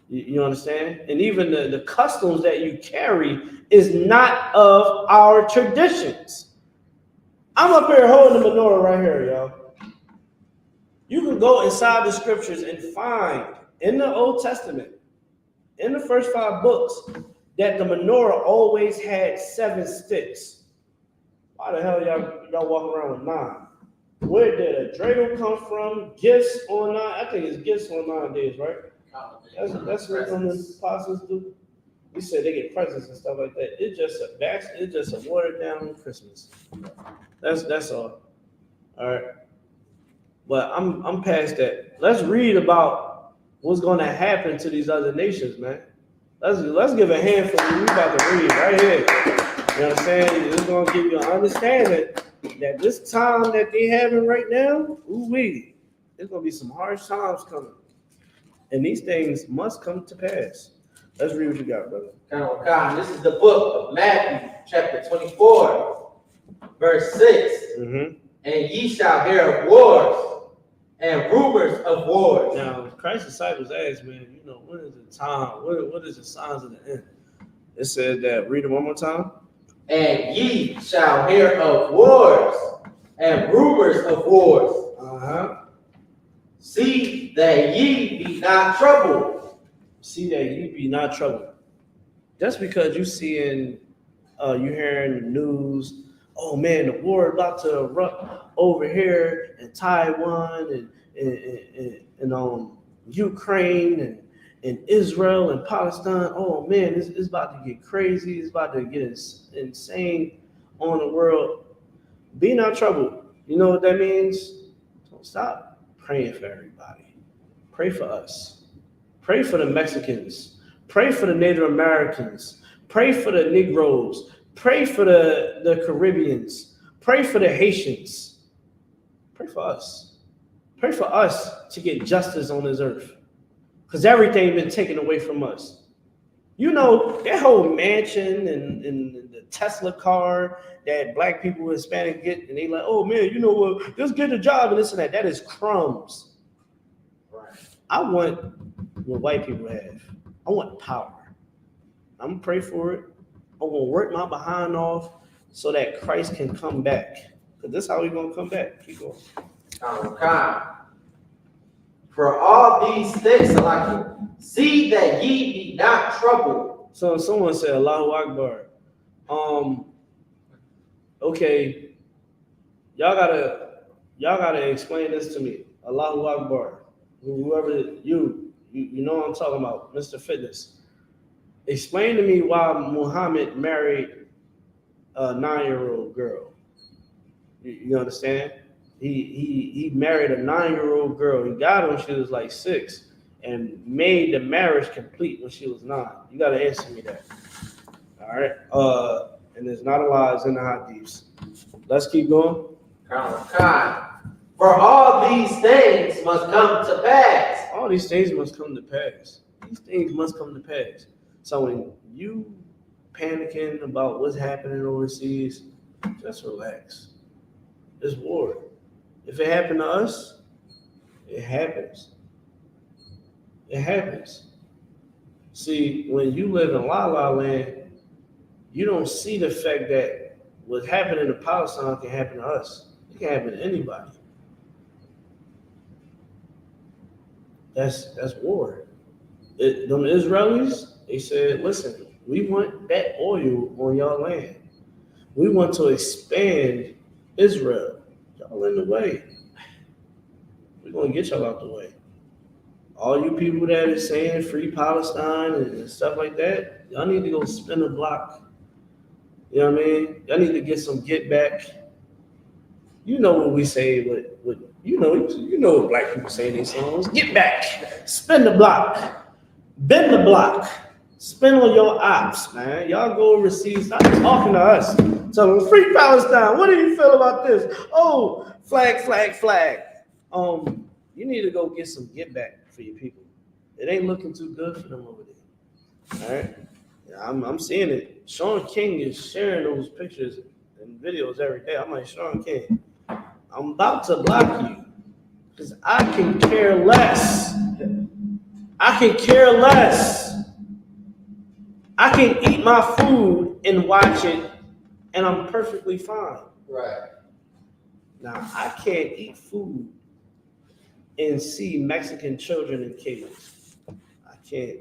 You understand? And even the customs that you carry is not of our traditions. I'm up here holding the menorah right here, y'all. You can go inside the scriptures and find in the Old Testament, in the first 5 books, that the menorah always had 7 sticks. Why the hell y'all walking around with 9? Where did a dreidel come from? Gifts on 9? I think it's gifts on 9 days, right? That's what the apostles do. We said they get presents and stuff like that. It's just a watered down Christmas. That's all. All right. But I'm past that. Let's read about what's going to happen to these other nations, man. Let's give a hand for what we about to read right here. You know what I'm saying? It's going to give you an understanding that this time that they having right now, there's going to be some harsh times coming. And these things must come to pass. Let's read what you got, brother. This is the book of Matthew, chapter 24, verse 6. Mm-hmm. And ye shall hear of wars and rumors of wars. Now, Christ's disciples asked, man, when is the time? What is the signs of the end? It said that, read it one more time. And ye shall hear of wars and rumors of wars. Uh-huh. See that ye be not troubled. See that ye be not troubled. That's because you seeing, you hearing the news. Oh man, the war about to erupt over here in Taiwan and Ukraine and Israel and Palestine. Oh man, it's about to get crazy. It's about to get insane on the world. Be not troubled. You know what that means? Don't stop praying for everybody. Pray for us. Pray for the Mexicans. Pray for the Native Americans. Pray for the Negroes. Pray for the Caribbeans. Pray for the Haitians. Pray for us. Pray for us to get justice on this earth. Because everything been taken away from us. You know, that whole mansion and the Tesla car that black people, Hispanic get, and they like, oh man, you know what, just get a job and this and that. That is crumbs. Right. I want what white people have. I want power. I'm gonna pray for it. I'm gonna work my behind off so that Christ can come back. Because this is how we're gonna come back. Keep going. Okay. For all these things, like see that ye be not troubled. So someone said Allahu Akbar. Okay, y'all gotta explain this to me. Allahu Akbar. Whoever you know what I'm talking about, Mr. Fitness. Explain to me why Muhammad married a 9-year-old girl. You understand? He married a 9-year-old girl. He got her when she was like 6 and made the marriage complete when she was 9. You gotta answer me that. All right. And there's not a lie in the hadiths. Let's keep going. For all these things must come to pass. All these things must come to pass. These things must come to pass. So when you panicking about what's happening overseas, just relax. It's war. If it happened to us, it happens. It happens. See, when you live in La La Land, you don't see the fact that what's happening to Palestine can happen to us. It can happen to anybody. That's war. Them Israelis, they said, listen, we want that oil on y'all land. We want to expand Israel. Y'all in the way. We're going to get y'all out the way. All you people that are saying free Palestine and stuff like that, y'all need to go spin a block. You know what I mean? Y'all need to get some get back. You know what we say, you know what black people say in these songs. Get back. Spin the block. Bend the block. Spin on your ops, man. Y'all go overseas. Stop talking to us. So free Palestine. What do you feel about this? Oh, flag, flag, flag. You need to go get some get back for your people. It ain't looking too good for them over there. All right. Yeah, I'm seeing it. Sean King is sharing those pictures and videos every day. I'm like, Sean King, I'm about to block you because I can care less. I can care less. I can eat my food and watch it, and I'm perfectly fine. Right. Now, I can't eat food and see Mexican children in cages. I can't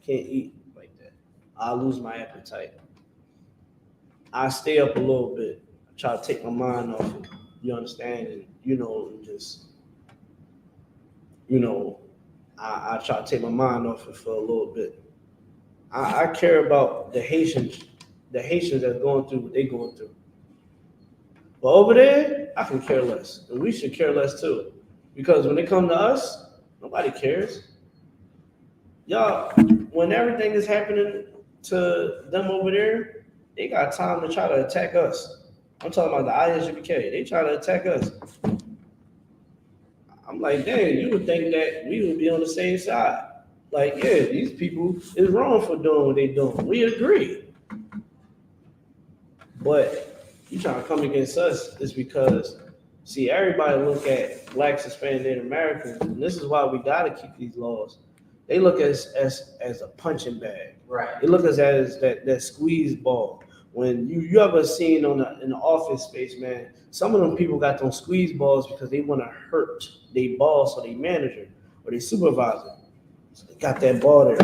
eat like that. I'll lose my appetite. I stay up a little bit. I try to take my mind off it. You understand? And I try to take my mind off it for a little bit. I care about the Haitians that's going through what they're going through. But over there, I can care less. And we should care less too. Because when it comes to us, nobody cares. Y'all, when everything is happening to them over there, they got time to try to attack us. I'm talking about the ISUPK. They try to attack us. I'm like, dang, you would think that we would be on the same side. Like, yeah, these people is wrong for doing what they're doing. We agree. But you trying to come against us is because, see, everybody look at blacks, Hispanic, Native Americans, and this is why we got to keep these laws. They look as a punching bag. Right. They look as that squeeze ball. When you ever seen in the office space, man, some of them people got those squeeze balls because they want to hurt their boss or their manager or their supervisor. So they got that ball there.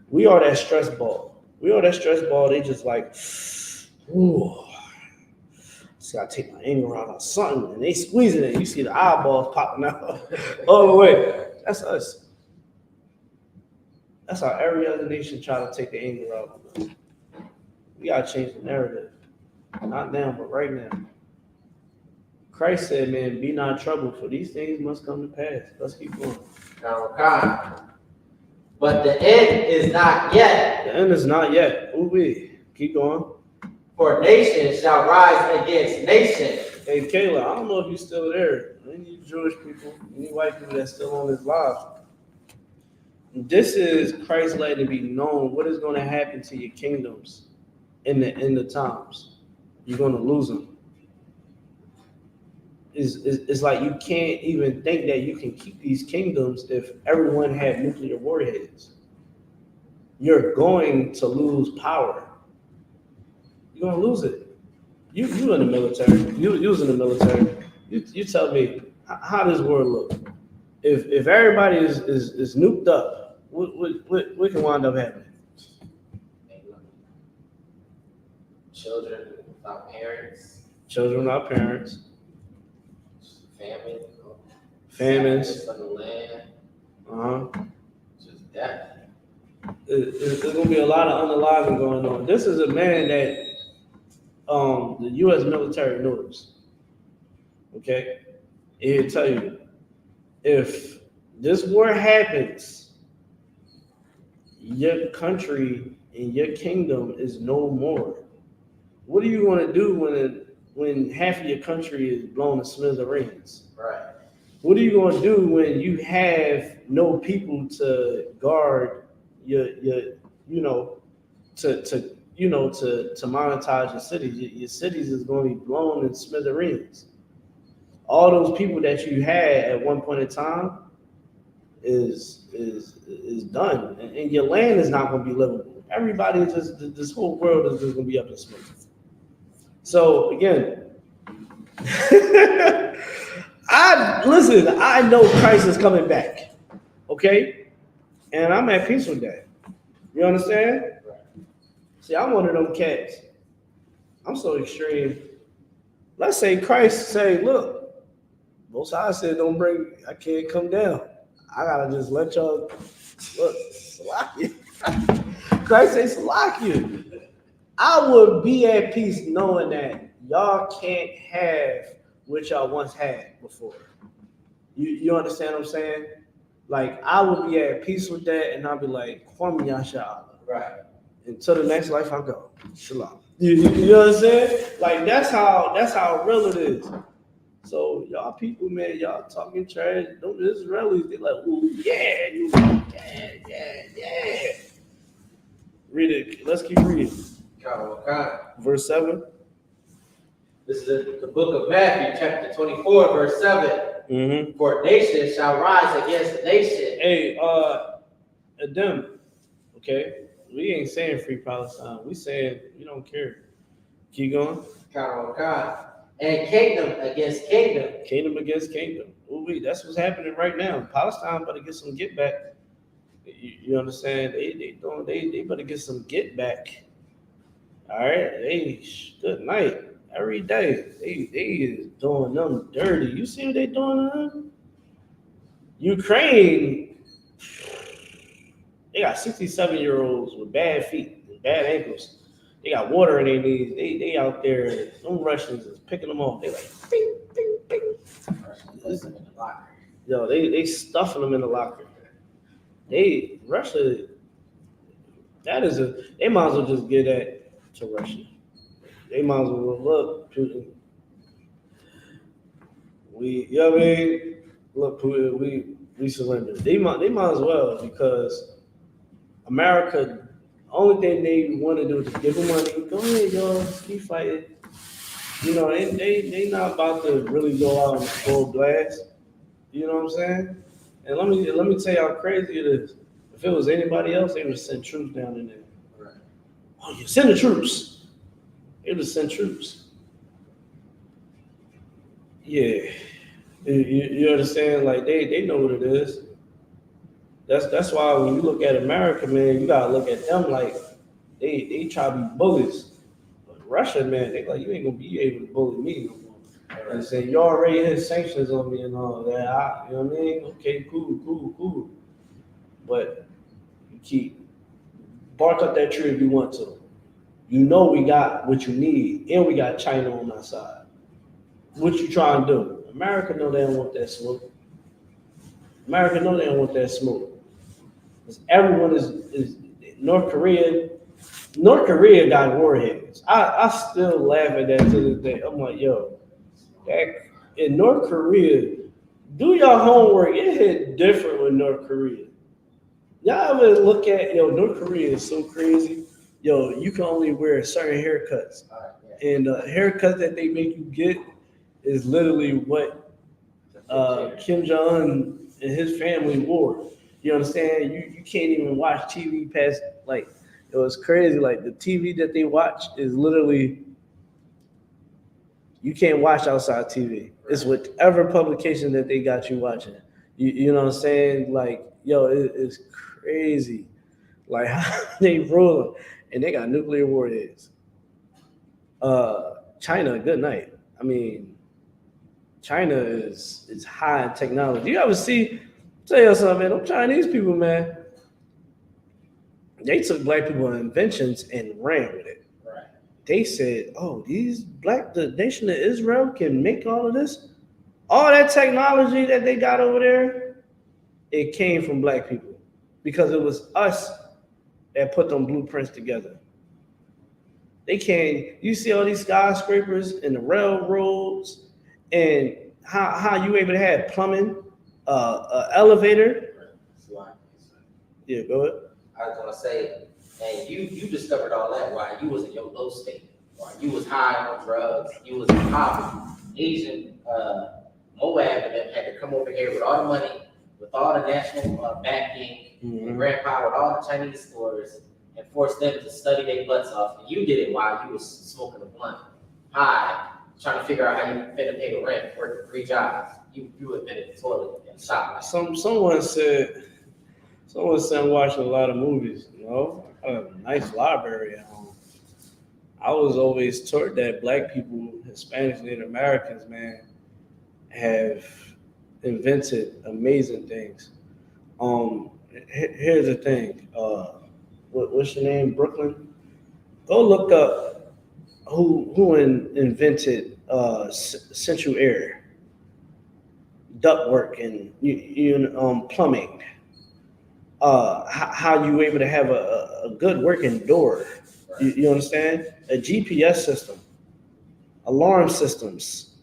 We are that stress ball. They just like, ooh. Just gotta take my anger out on something, and they squeezing it. You see the eyeballs popping out all the way. That's us. That's how every other nation try to take the anger out of us. We gotta change the narrative. Not now, but right now. Christ said, man, be not troubled, for these things must come to pass. Let's keep going. Okay. but the end is not yet. The end is not yet. Ooh-wee. Keep going. For nation shall rise against nation. Hey, Kayla, I don't know if you're still there. Any Jewish people, any white people that's still on this live. This is Christ letting it be known what is going to happen to your kingdoms in the end of times. You're going to lose them. It's like you can't even think that you can keep these kingdoms if everyone had nuclear warheads. You're going to lose power. You're going to lose it. You in the military. You was in the military. You tell me how does world look? If everybody is nuked up, what can wind up happening? Children without parents. Children without parents. Famine. Famines. From the land. Just death. There's going to be a lot of unaliving going on. This is a man that the U.S. military knows. Okay? He'll tell you, if this war happens, your country and your kingdom is no more. What are you going to do when half of your country is blown to smithereens? Right. What are you going to do when you have no people to guard your to monetize your cities? Your cities is going to be blown in smithereens. All those people that you had at one point in time is done, and your land is not going to be livable. Everybody is just, this whole world is just going to be up in smoke. So again, I know Christ is coming back, okay, and I'm at peace with that. You understand? Right. See, I'm one of them cats. I'm so extreme. Let's say Christ say, look, most I said I can't come down. I gotta just let y'all look, Salakia. Christ say Salakia. I would be at peace knowing that y'all can't have what y'all once had before. You understand what I'm saying? Like, I would be at peace with that, and I'll be like, Kwame Yasha. Right. Until the next life I go. Shalom. You know what I'm saying? Like, that's how real it is. So y'all people, man, y'all talking trash. Them Israelis, they like, ooh, yeah. Read it. Let's keep reading. Verse 7. This is the book of Matthew, chapter 24, verse 7. Mm-hmm. For nation shall rise against nation. Hey, Adam, okay? We ain't saying free Palestine. We saying we don't care. Keep going. And kingdom against kingdom. Kingdom against kingdom. Ooh, that's what's happening right now. Palestine better get some get back. You understand? They better get some get back. All right. Good night. Every day. They is doing them dirty. You see what they doing to them? Ukraine, they got 67-year-olds with bad feet and bad ankles. They got water in their knees. They out there. Them Russians is picking them off. They like, bing, bing, bing. Yo, they stuffing them in the locker. Russia. They might as well just give that to Russia. They might as well look, Putin. You know what I mean? Look, Putin, we surrender. They might as well, because America, only thing they want to do is give them money. Go ahead, y'all, keep fighting. You know, they not about to really go out and full blast. You know what I'm saying? And let me tell you how crazy it is. If it was anybody else, they would send troops down in there. Right. Oh, you send the troops. They would send troops. Yeah. You understand? Like, they know what it is. That's why when you look at America, man, you gotta look at them like they try to be bullies. But Russia, man, they like, you ain't gonna be able to bully me no more. And say, you already had sanctions on me and all that. You know what I mean? Okay, cool. But you keep bark up that tree if you want to. You know we got what you need, and we got China on our side. What you trying to do? America know they don't want that smoke. Because everyone is North Korea. North Korea got warheads. I still laugh at that to this day. I'm like, yo, that in North Korea, do your homework. It hit different with North Korea. Y'all ever look at North Korea is so crazy. Yo, you can only wear certain haircuts, and the haircut that they make you get is literally what Kim Jong Un and his family wore. You understand? You can't even watch TV past like it was crazy. Like the TV that they watch is literally you can't watch outside TV. It's whatever publication that they got you watching. You know what I'm saying? Like yo, it's crazy. Like how they rule and they got nuclear warheads. China, good night. I mean, China is high in technology. You ever see? Tell you something, man. Them Chinese people, man. They took black people's inventions and ran with it. Right. They said, "Oh, the nation of Israel can make all of this, all that technology that they got over there. It came from black people because it was us that put them blueprints together. They can't. You see all these skyscrapers and the railroads, and how you able to have plumbing, elevator. Yeah, go ahead. I was gonna say, and you discovered all that while you was in your low state, while you was high on drugs, you was in poverty. Asian Moab and them had to come over here with all the money, with all the national backing, and grandpa with all the Chinese stores, and forced them to study their butts off. And you did it while you was smoking a blunt, high, trying to figure out how you finna pay the rent, working 3 jobs. You invented the toilet and shop. Someone said I'm watching a lot of movies. I have a nice library at home. I was always taught that black people, Hispanics, Native Americans, man, have invented amazing things. Here's the thing. What's your name? Brooklyn. Go look up who invented central air, ductwork, and plumbing. How you able to have a good working door. You understand? A GPS system, alarm systems,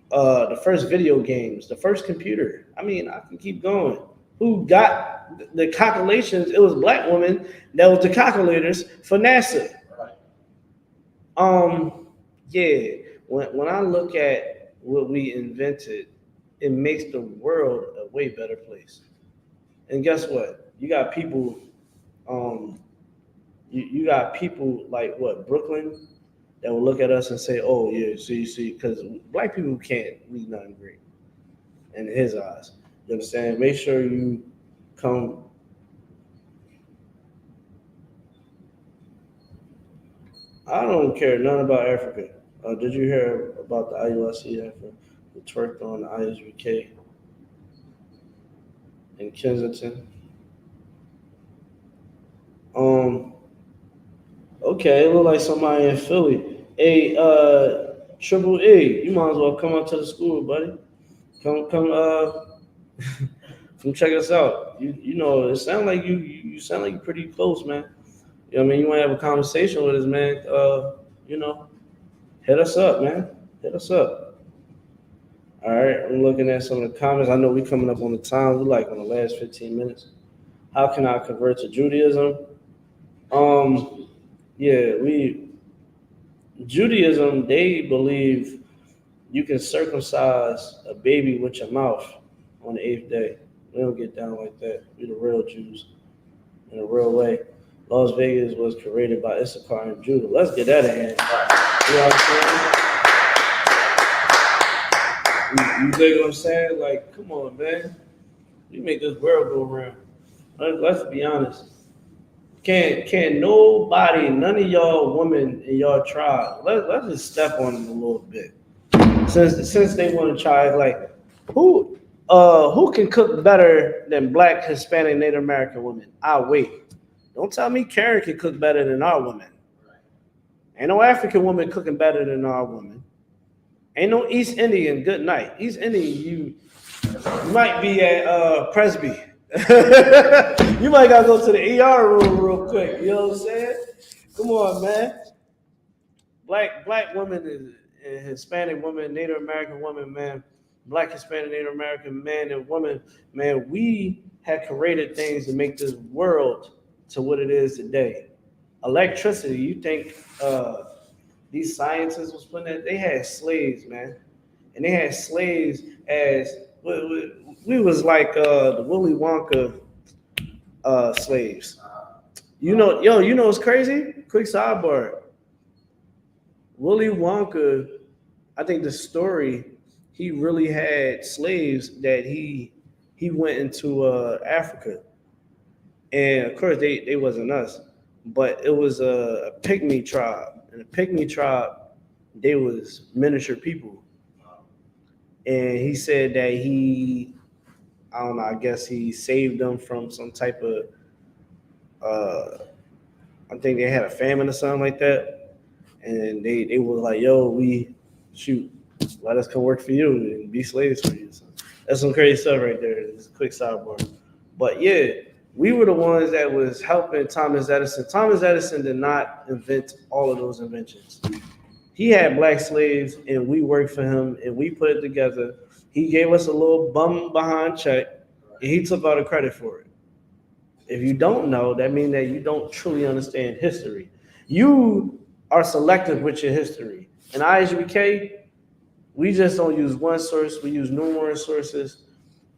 the first video games, the first computer. I mean, I can keep going. Who got the calculations? It was black women that was the calculators for NASA. Yeah. When I look at what we invented, it makes the world a way better place. And guess what? You got people, you got people like what, Brooklyn, that will look at us and say, "Oh yeah, see, because black people can't read nothing great in his eyes." You understand? Make sure you come. I don't care none about Africa. Did you hear about the IUIC Africa? The twerked on the ISUPK in Kensington. Okay, it look like somebody in Philly. Hey, Triple E, you might as well come up to the school, buddy. Come, come check us out. You know, it sound like you sound like you're pretty close, man. You know what I mean? You want to have a conversation with us, man. Hit us up, man. Hit us up. All right, I'm looking at some of the comments. I know we're coming up on the time. We're like on the last 15 minutes. How can I convert to Judaism? Judaism, they believe you can circumcise a baby with your mouth on the 8th day. We don't get down like that. We're the real Jews in a real way. Las Vegas was created by Issachar and Judah. Let's get that in hand. You know what I'm saying? You dig what I'm saying? Like, come on, man. You make this world go round. Let's be honest. Can nobody, none of y'all women in y'all tribe, let's just step on them a little bit. Since they want to try, like, who can cook better than black, Hispanic, Native American women? I'll wait. Don't tell me Karen can cook better than our women. Ain't no African woman cooking better than our woman. Ain't no East Indian, good night. East Indian, you might be at Presby. You might gotta go to the ER room real quick. You know what I'm saying? Come on, man. Black women and Hispanic women, Native American women, man. Black, Hispanic, Native American man and woman, man. We had created things to make this world to what it is today. Electricity. You think these scientists was putting that? They had slaves, man, and they had slaves as we was like the Willy Wonka slaves. You know, yo, you know what's crazy? Quick sidebar. Willy Wonka, I think the story, he really had slaves that he went into Africa, and of course they wasn't us, but it was a pygmy tribe, and the pygmy tribe they was miniature people, and he said that I don't know, I guess he saved them from some type of uh, I think they had a famine or something like that, and they was like, "Yo, we shoot, let us come work for you and be slaves for you." So that's some crazy stuff right there. It's a quick sidebar, but yeah, we were the ones that was helping Thomas Edison. Thomas Edison did not invent all of those inventions. He had black slaves, and we worked for him, and we put it together. He gave us a little bum behind check, and he took all the credit for it. If you don't know, that means that you don't truly understand history. You are selective with your history. In ISUPK, we just don't use one source, we use numerous sources,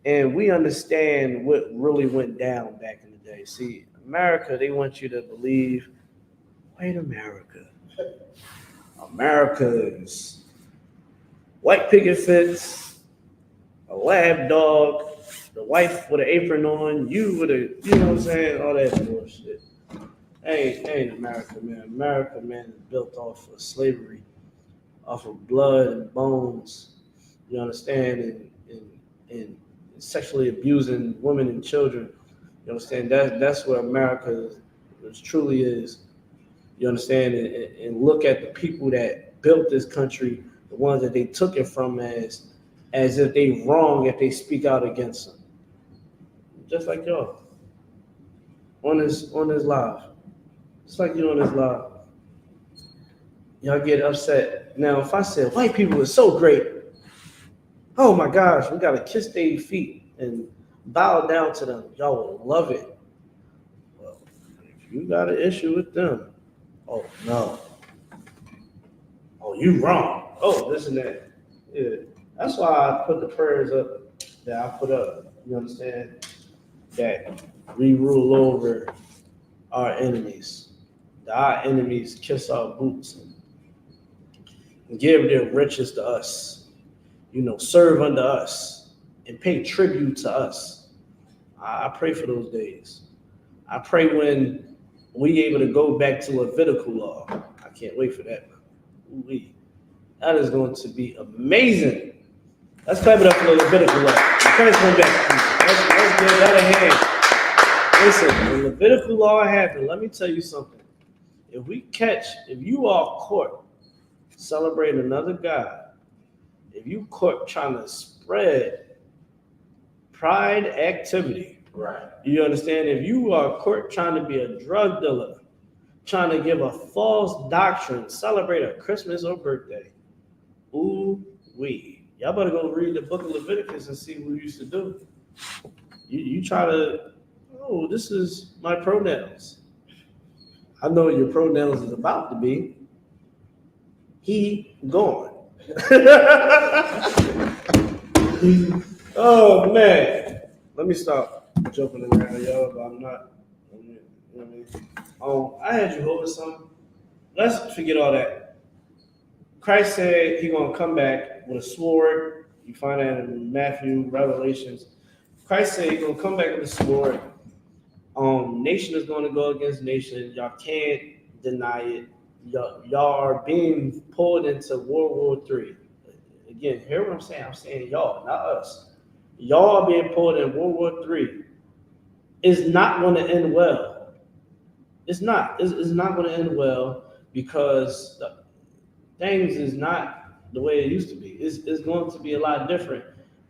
and we understand what really went down back in the day. See, America, they want you to believe, wait, America's white picket fence, a lab dog, the wife with an apron on, you with a, you know what I'm saying, all that bullshit. Ain't America, man. America, man, is built off of slavery, off of blood and bones. You understand, and sexually abusing women and children. You understand that's where America truly is. You understand, and look at the people that built this country, the ones that they took it from as if they wrong if they speak out against them. Just like y'all on this live. Just like you on this live. Y'all get upset. Now, if I said white people are so great, oh my gosh, we gotta kiss their feet and bow down to them. Y'all will love it. Well, if you got an issue with them, oh no. Oh, you wrong. Oh, this and that. Yeah. That's why I put the prayers up that I put up. You understand? That we rule over our enemies. That our enemies kiss our boots and give their riches to us. You know, serve unto us and pay tribute to us. I pray for those days. I pray when we able to go back to Levitical law. I can't wait for that. Ooh-wee. That is going to be amazing. Let's clap it up for the Levitical law. Christ going back. Let's give that a hand. Listen, when Levitical law happened, let me tell you something. If you are caught celebrating another God, if you caught trying to spread pride activity, Right. you understand? If you are caught trying to be a drug dealer, trying to give a false doctrine, celebrate a Christmas or birthday, ooh wee. Y'all better go read the book of Leviticus and see what we used to do. You try to, oh, this is my pronouns. I know what your pronouns is about to be. He gone. Oh man. Let me stop jumping around, y'all, but I'm not. You know what I mean? I had you hold something. Let's forget all that. Christ said He's gonna come back with a sword. You find that in Matthew, Revelations. Christ said He's gonna come back with a sword. Nation is gonna go against nation. Y'all can't deny it. Y'all are being pulled into World War III. Again, hear what I'm saying? I'm saying y'all, not us. Y'all are being pulled in World War III. It's not going to end well. It's not. It's not going to end well because things is not the way it used to be. It's going to be a lot different.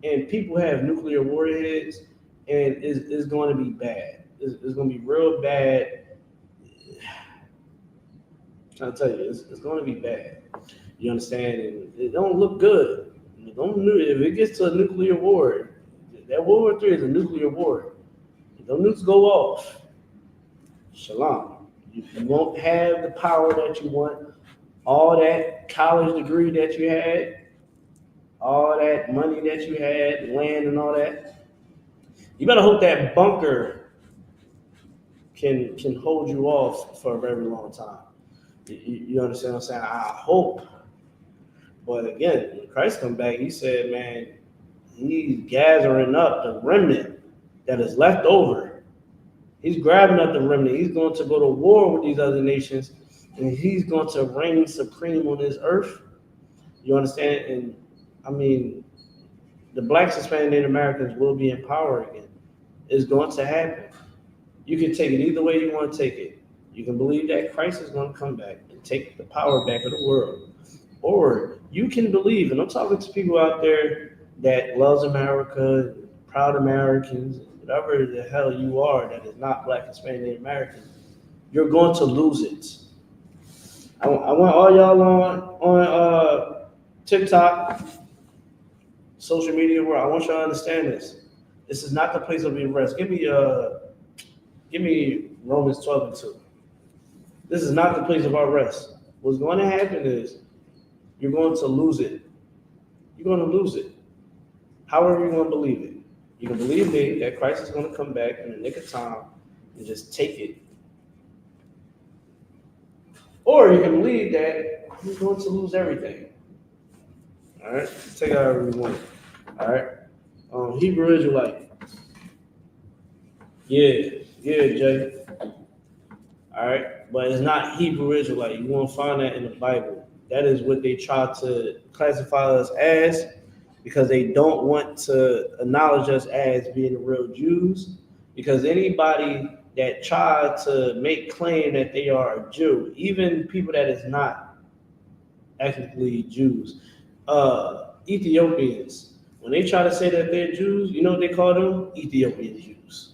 And people have nuclear warheads, and it's going to be bad. It's going to be real bad. I'm trying to tell you, it's going to be bad. You understand? And it don't look good. If it gets to a nuclear war, that World War III is a nuclear war. If those nukes go off, shalom. You won't have the power that you want. All that college degree that you had, all that money that you had, land and all that. You better hope that bunker can hold you off for a very long time. You understand what I'm saying? I hope. But again, when Christ come back, he said, man, he's gathering up the remnant that is left over. He's grabbing up the remnant. He's going to go to war with these other nations, and he's going to reign supreme on this earth. You understand? And I mean, the blacks, Hispanic, Native Americans will be in power again. It's going to happen. You can take it either way you want to take it. You can believe that Christ is going to come back and take the power back of the world. Or you can believe, and I'm talking to people out there that loves America, proud Americans, whatever the hell you are that is not black, Hispanic, Native American, you're going to lose it. I want all y'all on TikTok, social media world. I want y'all to understand this. This is not the place of your rest. Give me Romans 12:2. This is not the place of our rest. What's going to happen is you're going to lose it. You're going to lose it. However you want to believe it. You can believe me that Christ is going to come back in the nick of time and just take it. Or you can believe that he's going to lose everything. All right? Take it however you want. All right? Hebrew Israelite. Yeah, Jay. All right? But it's not Hebrew Israelite. You won't find that in the Bible. That is what they try to classify us as because they don't want to acknowledge us as being the real Jews. Because anybody that tried to make claim that they are a Jew, even people that is not ethnically Jews, Ethiopians, when they try to say that they're Jews, you know what they call them? Ethiopian Jews.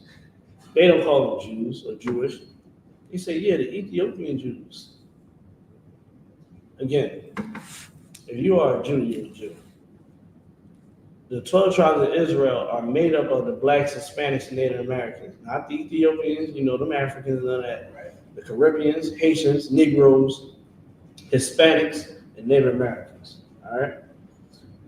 They don't call them Jews or Jewish. They say, yeah, the Ethiopian Jews. Again, if you are a Jew, you're a Jew. The 12 tribes of Israel are made up of the blacks, Hispanics, and Native Americans, not the Ethiopians, you know, them Africans, none of that. Right? The Caribbeans, Haitians, Negroes, Hispanics, and Native Americans. All right?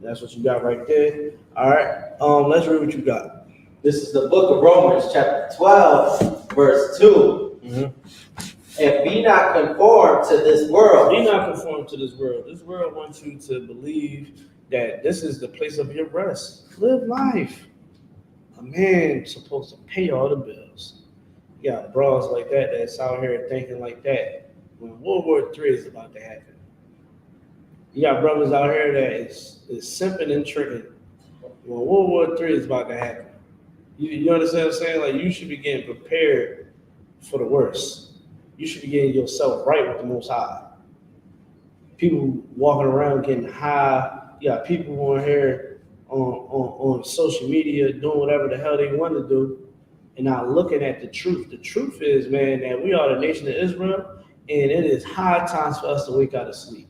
That's what you got right there. All right. Let's read what you got. This is the book of Romans, chapter 12, verse 2. Mm-hmm. And be not conformed to this world. Be not conformed to this world. This world wants you to believe that this is the place of your rest. Live life. A man's supposed to pay all the bills. You got bras like that that's out here thinking like that when World War III is about to happen. You got brothers out here that is simping and tricking when World War III is about to happen. You understand what I'm saying? Like, you should be getting prepared for the worst. You should be getting yourself right with the Most High. People walking around getting high. You got people on here on social media doing whatever the hell they want to do and not looking at the truth. The truth is, man, that we are the nation of Israel, and it is high times for us to wake out of sleep.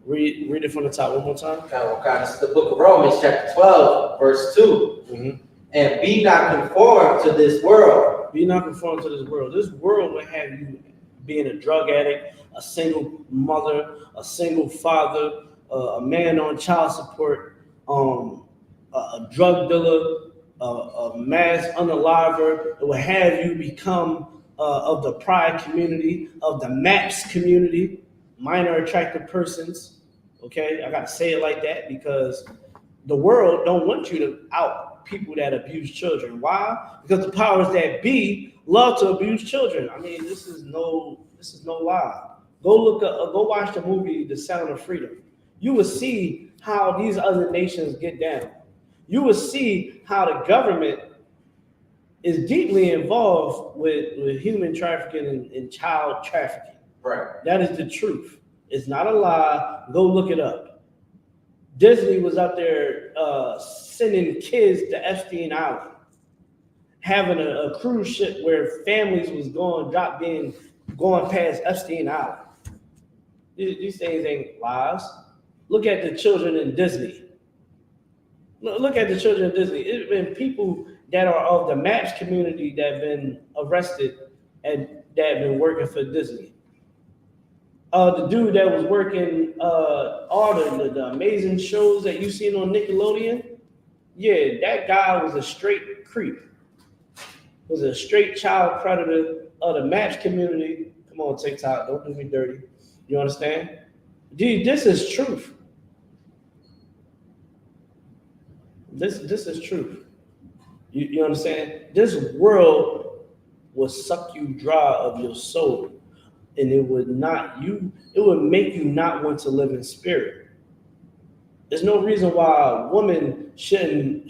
Read it from the top one more time. Okay. This is the book of Romans, chapter 12, verse 2. Mm-hmm. And be not conformed to this world. Be not conformed to this world. This world will have you being a drug addict, a single mother, a single father, a man on child support, a drug dealer, a mass unaliver. It will have you become of the pride community, of the MAPS community, minor attractive persons. Okay, I got to say it like that because the world don't want you to out people that abuse children. Why? Because the powers that be love to abuse children. I mean, this is no lie. Go watch the movie The Sound of Freedom. You will see how these other nations get down. You will see how the government is deeply involved with human trafficking and child trafficking. Right. That is the truth. It's not a lie. Go look it up. Disney was out there sending kids to Epstein Island. having a cruise ship where families was going past Epstein Island. These things ain't lies. Look at the children in Disney. Look at the children in Disney. It's been people that are of the MAPS community that have been arrested and that have been working for Disney. The dude that was working all the amazing shows that you seen on Nickelodeon, yeah, that guy was a straight creep. Was a straight child predator of the MAPS community. Come on, TikTok, don't do me dirty. You understand? Dude, this is truth. This is truth. You understand? This world will suck you dry of your soul, and it would make you not want to live in spirit. There's no reason why a woman should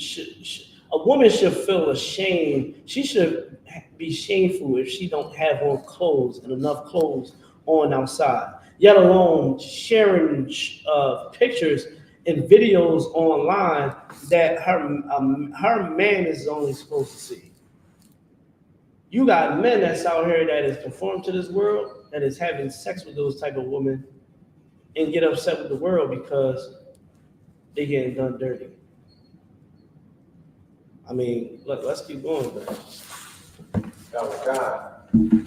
feel ashamed. She should be shameful if she don't have on clothes and enough clothes on outside, yet alone sharing pictures and videos online that her man is only supposed to see. You got men that's out here that is conformed to this world, that is having sex with those type of women, and get upset with the world because they getting done dirty. I mean, let's keep going, man. Oh God.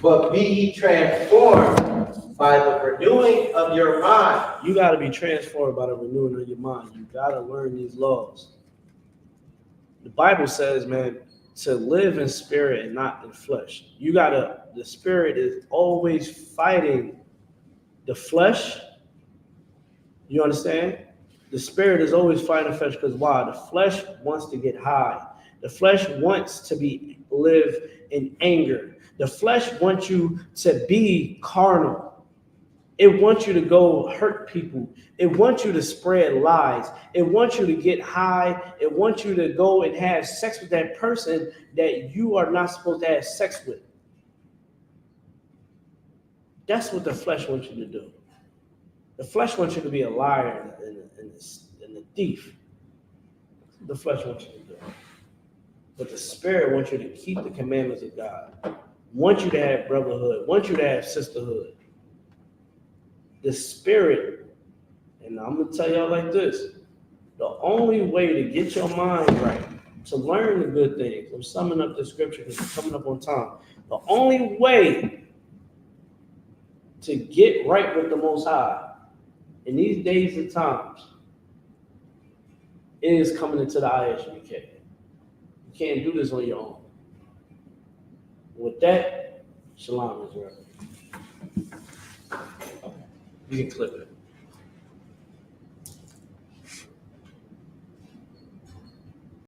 But be ye transformed by the renewing of your mind. You got to be transformed by the renewing of your mind. You got to learn these laws. The Bible says, man, to live in spirit and not in flesh. The spirit is always fighting the flesh. You understand? The spirit is always fighting the flesh because why? The flesh wants to get high. The flesh wants to live in anger. The flesh wants you to be carnal. It wants you to go hurt people. It wants you to spread lies. It wants you to get high. It wants you to go and have sex with that person that you are not supposed to have sex with. That's what the flesh wants you to do. The flesh wants you to be a liar and a thief. The flesh wants you to do. But the spirit wants you to keep the commandments of God. Wants you to have brotherhood. Wants you to have sisterhood. The spirit, and I'm going to tell y'all like this, the only way to get your mind right, to learn the good things, I'm summing up the scripture because it's coming up on time. The only way to get right with the Most High in these days and times is coming into the ISUPK. You can't do this on your own. With that, shalom, Israel. You can clip it.